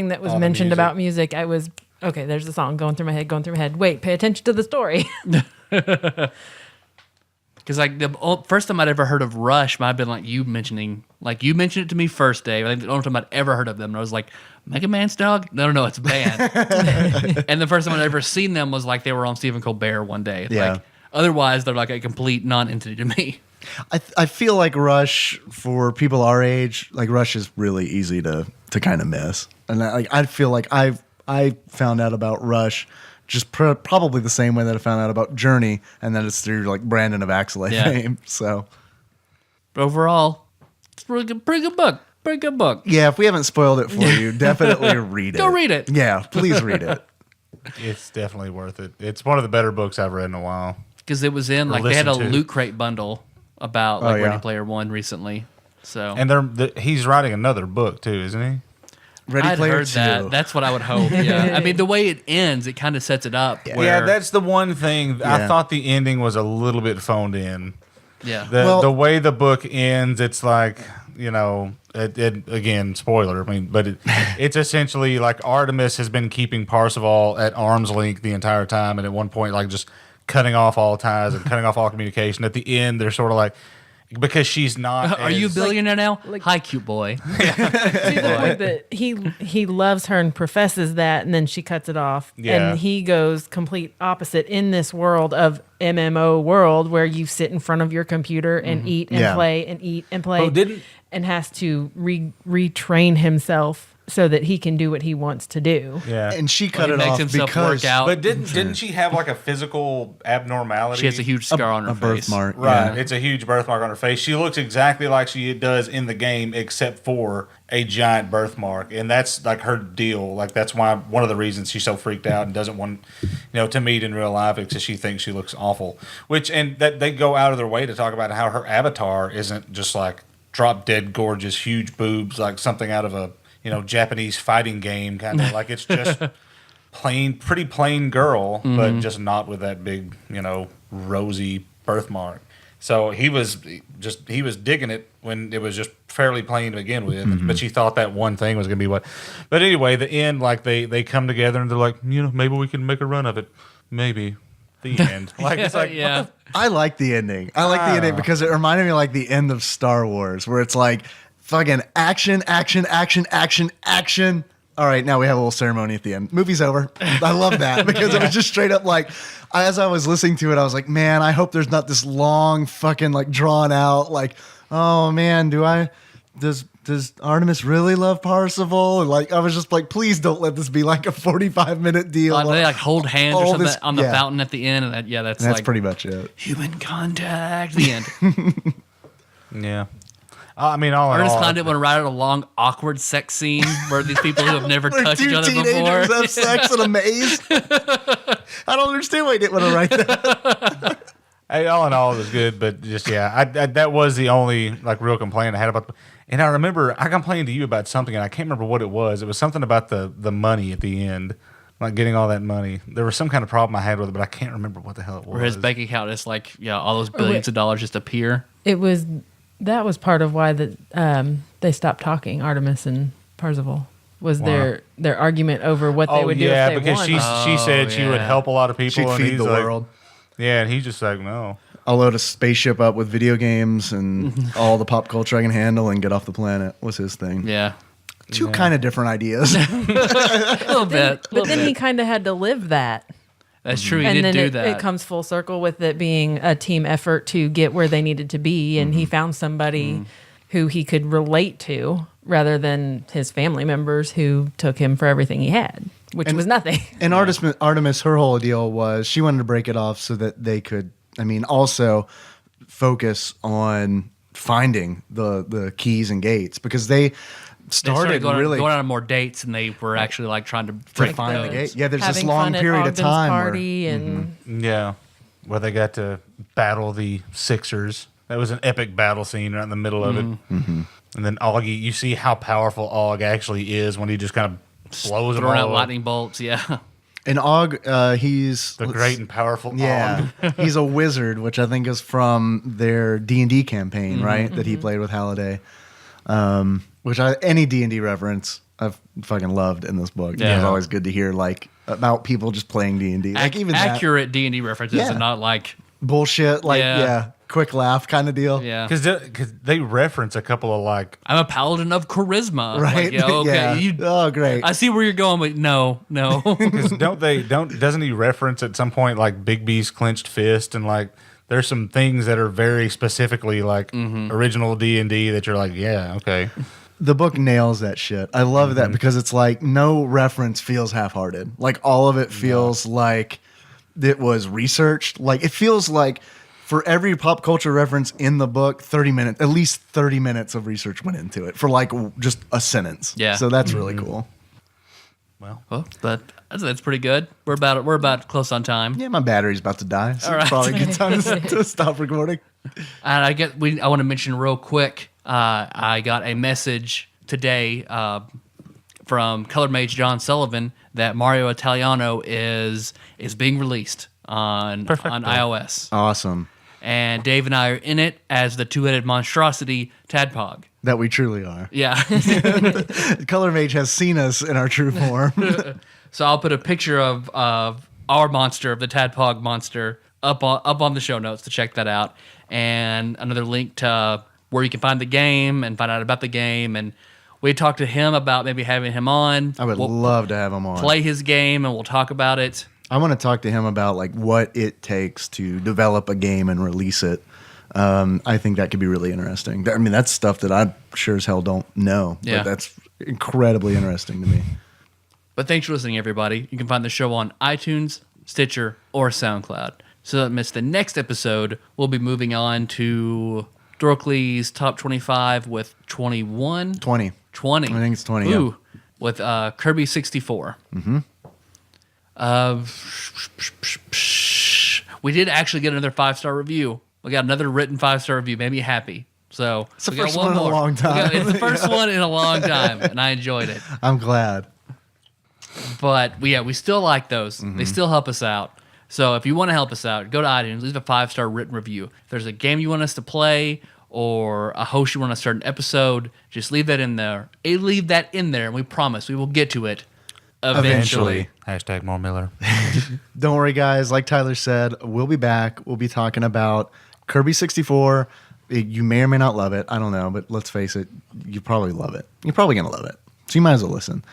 that was All the mentioned music. about music, I was, okay, there's the song going through my head. Wait, pay attention to the story. Because like the first time I'd ever heard of Rush might have been like you mentioned it to me first, Dave. I think the only time I'd ever heard of them, and I was like, Mega Man's Dog? No, it's a band. And the first time I'd ever seen them was like they were on Stephen Colbert one day. Yeah. Like, otherwise, they're like a complete non-entity to me. I feel like Rush, for people our age, like Rush is really easy to kind of miss. And I feel like I found out about Rush just probably the same way that I found out about Journey, and that it's through like Brandon of Axelay fame. So, But overall, it's a pretty good book. Pretty good book. yeah, if we haven't spoiled it for you, definitely read it. Go read it. Yeah, please read it. It's definitely worth it. It's one of the better books I've read in a while. Because it was in, like, they had a listen to. Loot Crate bundle about like yeah. Ready Player One recently. So And he's writing another book too, isn't he? Ready I'd Player heard 2. that. That's what I would hope. Yeah. I mean, the way it ends, it kind of sets it up. Where, Yeah, that's the one thing. I Yeah. thought the ending was a little bit phoned in. yeah. The way the book ends, it's like, it again, spoiler. I mean, but it's essentially like Artemis has been keeping Parzival at arm's length the entire time, and at one point, like just cutting off all ties and cutting off all communication. At the end, they're sort of like, because she's not. Are you a as- billionaire now? Hi, cute boy. See, the point that he loves her and professes that, and then she cuts it off. Yeah. And he goes complete opposite in this world of MMO world where you sit in front of your computer and eat and Yeah. play and eat and play. Oh, didn't- and has to retrain himself so that he can do what he wants to do. Yeah. And she cut He it makes off himself because work out. But didn't she have like a physical abnormality? She has a huge scar on her a face. birthmark. Right. Yeah. It's a huge birthmark on her face. She looks exactly like she does in the game, except for a giant birthmark. And that's like her deal. Like that's why one of the reasons she's so freaked out and doesn't want, to meet in real life because she thinks she looks awful. And that they go out of their way to talk about how her avatar isn't just like drop dead gorgeous, huge boobs, like something out of a, Japanese fighting game kind of like it's just pretty plain girl, but just not with that big, rosy birthmark. So he was digging it when it was just fairly plain to begin with, but she thought that one thing was going to be what. But anyway, the end, like they come together and they're like, maybe we can make a run of it, maybe. The end. Like it's like yeah. I like the ending. I like the ending because it reminded me of like the end of Star Wars, where it's like fucking action, action, action, action, action. All right, now we have a little ceremony at the end. Movie's over. I love that because it was just straight up like, as I was listening to it, I was like, man, I hope there's not this long fucking like drawn out like, oh man, does Artemis really love Parsifal? And like, I was just like, please don't let this be like a 45-minute deal. They like hold hands or all something this- on the yeah. fountain at the end, and that's That's like pretty much it. human contact. The end. yeah. I mean, all in Ernest all, Klein didn't want to write out a long, awkward sex scene where these people who have never Where touched two each other teenagers before. have sex in a maze. I don't understand why he didn't want to write that. Hey, all in all, it was good, but just I that was the only like real complaint I had about. And I remember I complained to you about something, and I can't remember what it was. It was something about the money at the end, like getting all that money. There was some kind of problem I had with it, but I can't remember what the hell it was. Where his bank account is like, all those billions of dollars just appear. That was part of why they stopped talking. Artemis and Parsifal was their argument over what they would do if they because won. she said she would help a lot of people. She'd and feed he's the like, world. Yeah, and he's just like, no. I'll load a spaceship up with video games and all the pop culture I can handle and get off the planet was his thing. Yeah. Two kind of different ideas. A little bit. But then he kind of had to live that. That's true. He And did then do that. it comes full circle with it being a team effort to get where they needed to be. And he found somebody who he could relate to rather than his family members who took him for everything he had, which was nothing. And Artemis, her whole deal was she wanted to break it off so that they could, also focus on finding the keys and gates because they They started going really on more dates, and they were actually like trying to to break find the those. gate. Yeah, there's this Having long fun at period of Ogden's time where party and Yeah, where they got to battle the Sixers. That was an epic battle scene right in the middle of it. Mm-hmm. And then Augie, you see how powerful Og actually is when he just kind of blows them Throwing all out up. lightning bolts. Yeah. and Og, he's The great and powerful yeah, Og. he's a wizard, which I think is from their D&D campaign, right? That he played with Halliday. Which any D&D reference I've fucking loved in this book. Yeah. It's always good to hear like about people just playing D&D. Like even that accurate D&D references, Yeah. and not like bullshit, like Yeah. quick laugh kind of deal. yeah. Because they reference a couple of like, I'm a paladin of charisma. Right? Like, yeah, okay. Yeah. Oh, great. I see where you're going, but no. because doesn't he reference at some point like Bigby's clenched fist and like there's some things that are very specifically like original D&D that you're like, yeah, okay. The book nails that shit. I love that because it's like no reference feels half-hearted. Like all of it feels like it was researched. Like it feels like for every pop culture reference in the book, at least 30 minutes of research went into it for like just a sentence. Yeah. So that's really cool. Well, that's pretty good. We're about close on time. Yeah, my battery's about to die. So All it's right. probably a good time to stop recording. And I want to mention real quick. I got a message today from Color Mage John Sullivan that Mario Italiano is being released on iOS, Awesome. and Dave and I are in it as the two-headed monstrosity Tadpog. That we truly are. Yeah. Color Mage has seen us in our true form. So I'll put a picture of our monster, of the Tadpog monster, up on the show notes to check that out, and another link to where you can find the game and find out about the game. And we talked to him about maybe having him on. I would We'll love to have him on. play his game, and we'll talk about it. I want to talk to him about like what it takes to develop a game and release it. I think that could be really interesting. I mean, that's stuff that I sure as hell don't know. Yeah. But that's incredibly interesting to me. But thanks for listening, everybody. You can find the show on iTunes, Stitcher, or SoundCloud. So don't miss the next episode. We'll be moving on to Dorkly's Top 25 with 21? 20. 20. I think it's 20, Ooh, with Kirby 64. Mm-hmm. We did actually get another 5-star review. We got another written 5-star review. Made me happy. So It's the we got first one in a more. long time. It's the first one in a long time, and I enjoyed it. I'm glad. But we still like those. Mm-hmm. They still help us out. So if you want to help us out, go to iTunes, leave a 5-star written review. If there's a game you want us to play or a host you want to start an episode, just leave that in there. Leave that in there, and we promise we will get to it Eventually. Hashtag more Miller. Don't worry, guys. Like Tyler said, we'll be back. We'll be talking about Kirby 64. You may or may not love it. I don't know, but let's face it, you probably love it. You're probably going to love it. So you might as well listen.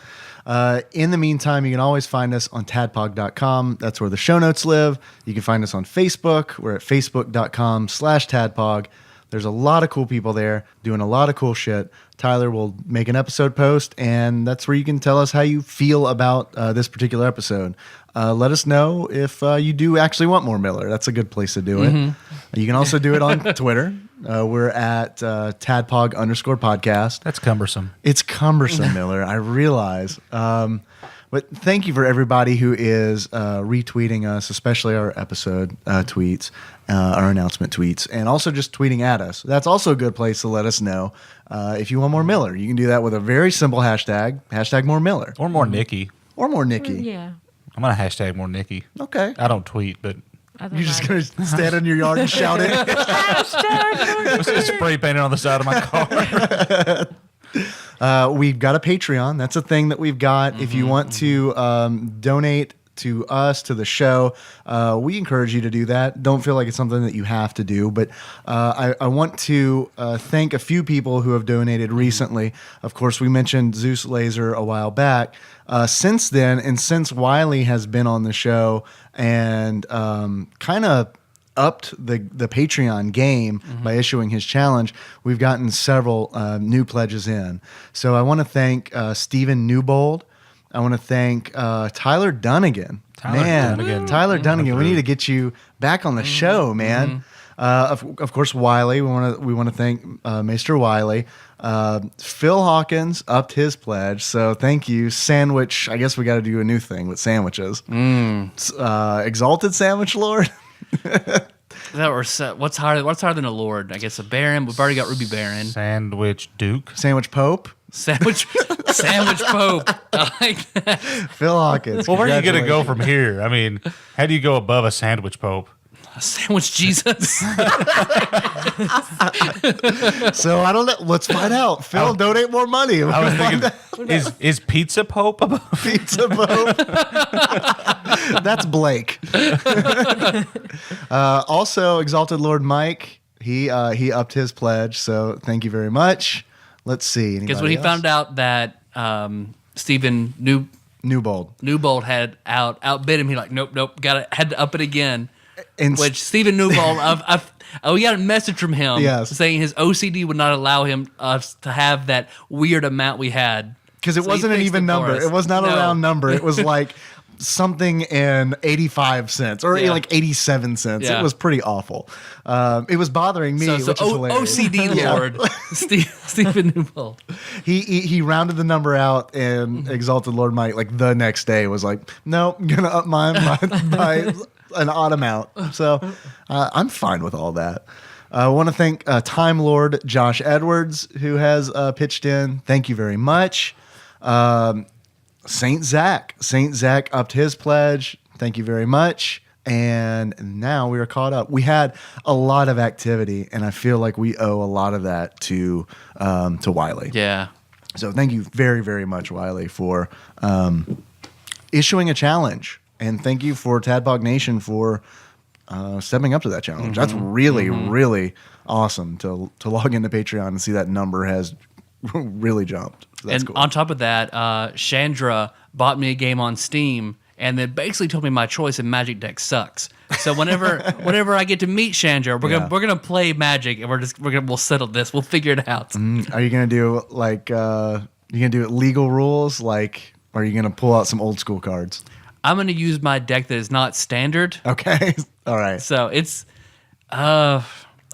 In the meantime, you can always find us on tadpog.com. That's where the show notes live. You can find us on Facebook. We're at facebook.com/tadpog. There's a lot of cool people there doing a lot of cool shit. Tyler will make an episode post, and that's where you can tell us how you feel about this particular episode. Let us know if you do actually want more Miller. That's a good place to do it. You can also do it on Twitter. We're at tadpog_podcast. That's cumbersome. It's cumbersome, Miller. I realize. But thank you for everybody who is retweeting us, especially our episode tweets, our announcement tweets, and also just tweeting at us. That's also a good place to let us know if you want more Miller. You can do that with a very simple hashtag more Miller. Or more Nikki. Or more Nikki. Yeah. I'm going to hashtag more Nikki. Okay. I don't tweet, but Other You're just than- going to stand in your yard and shout it? it's spray painted on the side of my car. We've got a Patreon. That's a thing that we've got. If you want to donate to us, to the show, we encourage you to do that. Don't feel like it's something that you have to do. But I want to thank a few people who have donated recently. Of course, we mentioned Zeus Laser a while back. Since then, and since Wiley has been on the show and kind of upped the Patreon game by issuing his challenge, we've gotten several new pledges in. So I want to thank Stephen Newbold. I want to thank Tyler Dunnigan. Tyler Dunnigan. We need to get you back on the show, man. Of course, Wiley. We want to thank Maester Wiley. Phil Hawkins upped his pledge, so thank you. Sandwich. I guess we got to do a new thing with sandwiches. Exalted Sandwich Lord. What's higher than a lord? I guess a baron. We've already got Ruby Baron. Sandwich Duke. Sandwich Pope. Sandwich Pope. I like that. Phil Hawkins. Well, where are you going to go congratulations. from here? I mean, how do you go above a Sandwich Pope? Sandwich Jesus. So I don't know. Let's find out. Phil, donate more money. I was thinking, is Pizza Pope above? Pizza Pope. That's Blake. Also, Exalted Lord Mike. He upped his pledge. So thank you very much. Let's see. Because when he found out that Stephen Newbold had outbid him, he like nope, had to up it again. and Which Stephen Newbold, we got a message from him saying his OCD would not allow him to have that weird amount we had. because it So he wasn't an fixed even it for number. us. It was not a No. round number. It was like something in 85 cents or Yeah. like 87 cents. Yeah. It was pretty awful. It was bothering me, So which is hilarious. OCD Yeah. Lord Stephen Newbold. He rounded the number out, and Exalted Lord Mike like the next day was like, "Nope, I'm gonna up mine by an odd amount." So I'm fine with all that. I want to thank Time Lord Josh Edwards, who has pitched in. Thank you very much. Saint Zach upped his pledge. Thank you very much. And now we are caught up. We had a lot of activity, and I feel like we owe a lot of that to Wiley. Yeah. So thank you very, very much, Wiley, for issuing a challenge. And thank you for Tadpog Nation for stepping up to that challenge. That's really, really awesome to log into Patreon and see that number has really jumped. So that's And cool. on top of that, Chandra bought me a game on Steam and then basically told me my choice in Magic deck sucks. So whenever I get to meet Chandra, we're gonna play Magic and we'll settle this. We'll figure it out. Are you gonna do like you gonna do it legal rules, like, or are you gonna pull out some old school cards? I'm gonna use my deck that is not standard. Okay, all right. So it's I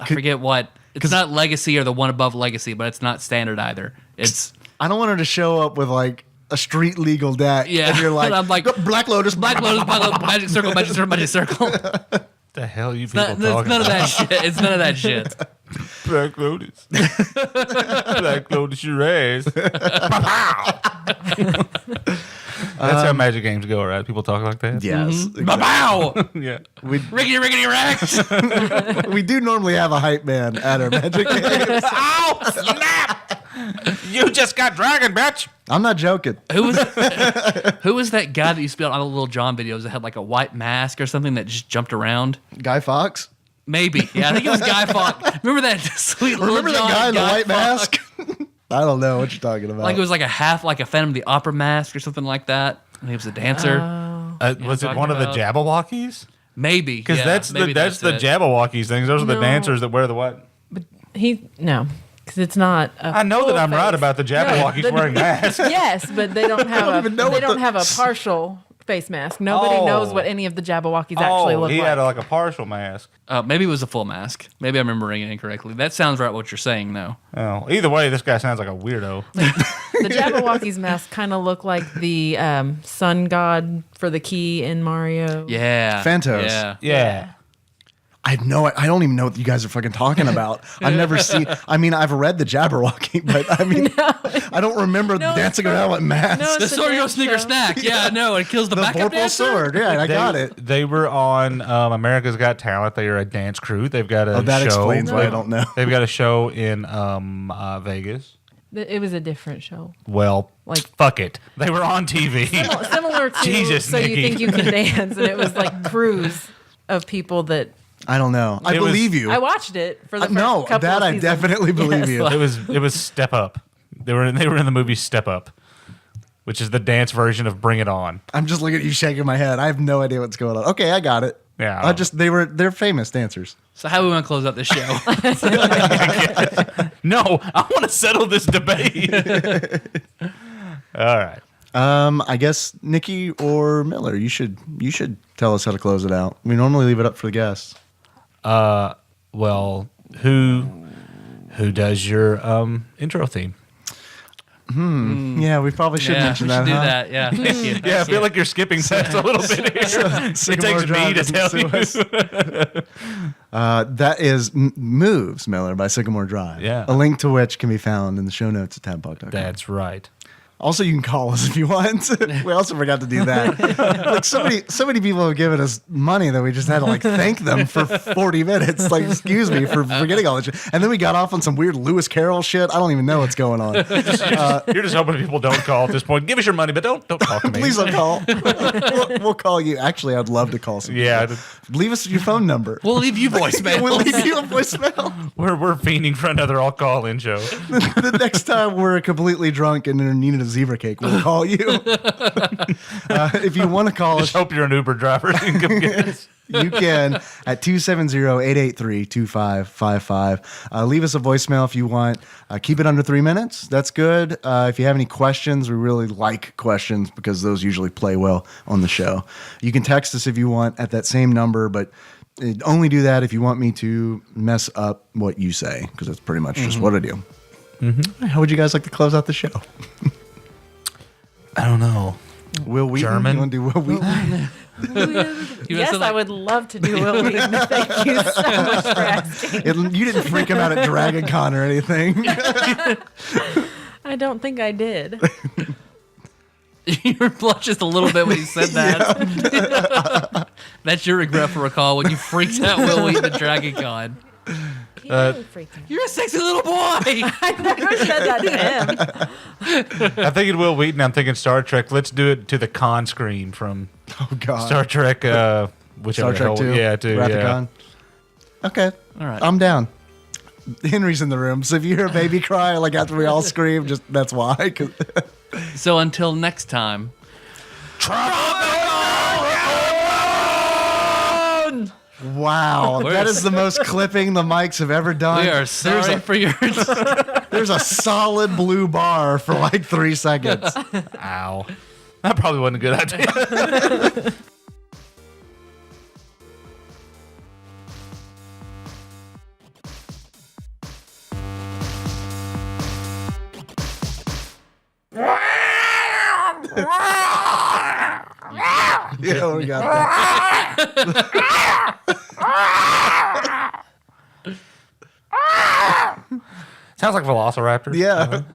forget what. It's not Legacy or the one above Legacy, but it's not standard either. It's I don't want her to show up with like a street legal deck. Yeah. and you're like, I'm like, Black Lotus, Black Lotus, Magic Circle, Magic Circle, Magic Circle. The hell you people It's talking none of about? that shit. It's none of that shit. Black Lotus. Black Lotus your ass. That's how Magic games go, right? People talk like that? Yes, Bow! Yeah. Rickety Rex! we do normally have a hype man at our Magic games. Ow! Snap! You just got dragon, bitch. I'm not joking. Who was that guy that used to be on all the Little John videos that had like a white mask or something that just jumped around? Guy Fawkes? Maybe. Yeah, I think it was Guy Fawkes. Remember that sweet Little Remember John that guy in the white Fawkes? mask? I don't know what you're talking about. Like it was like a half like a Phantom of the Opera mask or something like that. And he was a dancer. Was it talking one of the about- Jabberwockies? Maybe. Because yeah, that's maybe the it. Jabberwockies things. Those are the No. dancers that wear the what? No, because it's not. I know that I'm right about the Jabberwockies the- wearing masks. Yes, but they don't have even know they what don't the- have a partial face mask. Nobody Oh. knows what any of the Jabberwockies actually look he like. had like a partial mask. Maybe it was a full mask. Maybe I'm remembering it incorrectly. That sounds right what you're saying, though. Oh, either way, this guy sounds like a weirdo. The Jabberwockies masks kind of look like the sun god for the key in Mario. Yeah. Phantos. Yeah. Yeah. I don't even know what you guys are fucking talking about. I've never seen. I mean, I've read the Jabberwocky, but I mean, I don't remember No, dancing it's around with masks. No, The it's a sword your dance sneaker show. snack. Yeah, no, it kills the, the backup purple dancer. sword. Yeah, I got it. They were on America's Got Talent. They are a dance crew. They've got a Oh, that show. explains why I don't know. They've got a show in Vegas. It was a different show. Well, Like- fuck it. They were on TV. Similar to Jesus, So Nikki. You Think You Can Dance, and it was like crews of people that I don't know. I It was- believe you. I watched it for the first No, couple that of I seasons. definitely believe you. It was Step Up. They were in the movie Step Up, which is the dance version of Bring It On. I'm just looking at you shaking my head. I have no idea what's going on. Okay, I got it. Yeah. They're famous dancers. So how we want to close out this show? No, I want to settle this debate. All right. I guess Nikki or Miller, you should tell us how to close it out. We normally leave it up for the guests. Well, who does your intro theme? Yeah, we probably should Yeah, mention we that. should do huh? that. Yeah, thank you. Yeah, I feel like you're skipping that a little bit here. It Sycamore takes me Drive to doesn't tell sue you. us. That is Moves, Miller, by Sycamore Drive. Yeah. A link to which can be found in the show notes at TADPOG.com. That's right. Also, you can call us if you want. We also forgot to do that. Like so many people have given us money that we just had to like thank them for 40 minutes. Like, excuse me for forgetting all this shit. And then we got off on some weird Lewis Carroll shit. I don't even know what's going on. You're just hoping people don't call at this point. Give us your money, but don't talk to me. Please don't call. We'll call you. Actually, I'd love to call some Yeah, people. Leave us your phone number. We'll leave you voicemail. We'll leave you a voicemail. we're fiending for another all call in show. The next time we're completely drunk and in need of a zebra cake, we'll call you. If you want to call us, Just hope you're an Uber driver. And come get us. you can at 270-883-2555. Leave us a voicemail if you want. Keep it under 3 minutes. That's good. If you have any questions, we really like questions because those usually play well on the show. You can text us if you want at that same number, but only do that if you want me to mess up what you say, because that's pretty much just what I do. How would you guys like to close out the show? I don't know. Will Wheaton? German? You want to do Will Wheaton? Yes, I would love to do Will Wheaton. Thank you so much for asking. You didn't freak him out at Dragon Con or anything. I don't think I did. You blushed just a little bit when you said that. That's your regretful recall when you freaked out Will Wheaton at Dragon Con. He really freaked me. You're a sexy little boy. I never said that to him. I'm thinking Will Wheaton. I'm thinking Star Trek. Let's do it to the con screen from Oh, God. Star Trek. Whichever Star Trek 2? Yeah, 2. Wrath of Yeah. Khan? Okay. All right. I'm down. Henry's in the room, so if you hear a baby cry, like after we all scream, just that's why. 'cause- So until next time. Wow, that is the most clipping the mics have ever done. We are sorry for your. There's a solid blue bar for like 3 seconds. Ow. That probably wasn't a good idea. Yeah, we got that. Sounds like Velociraptor. Yeah.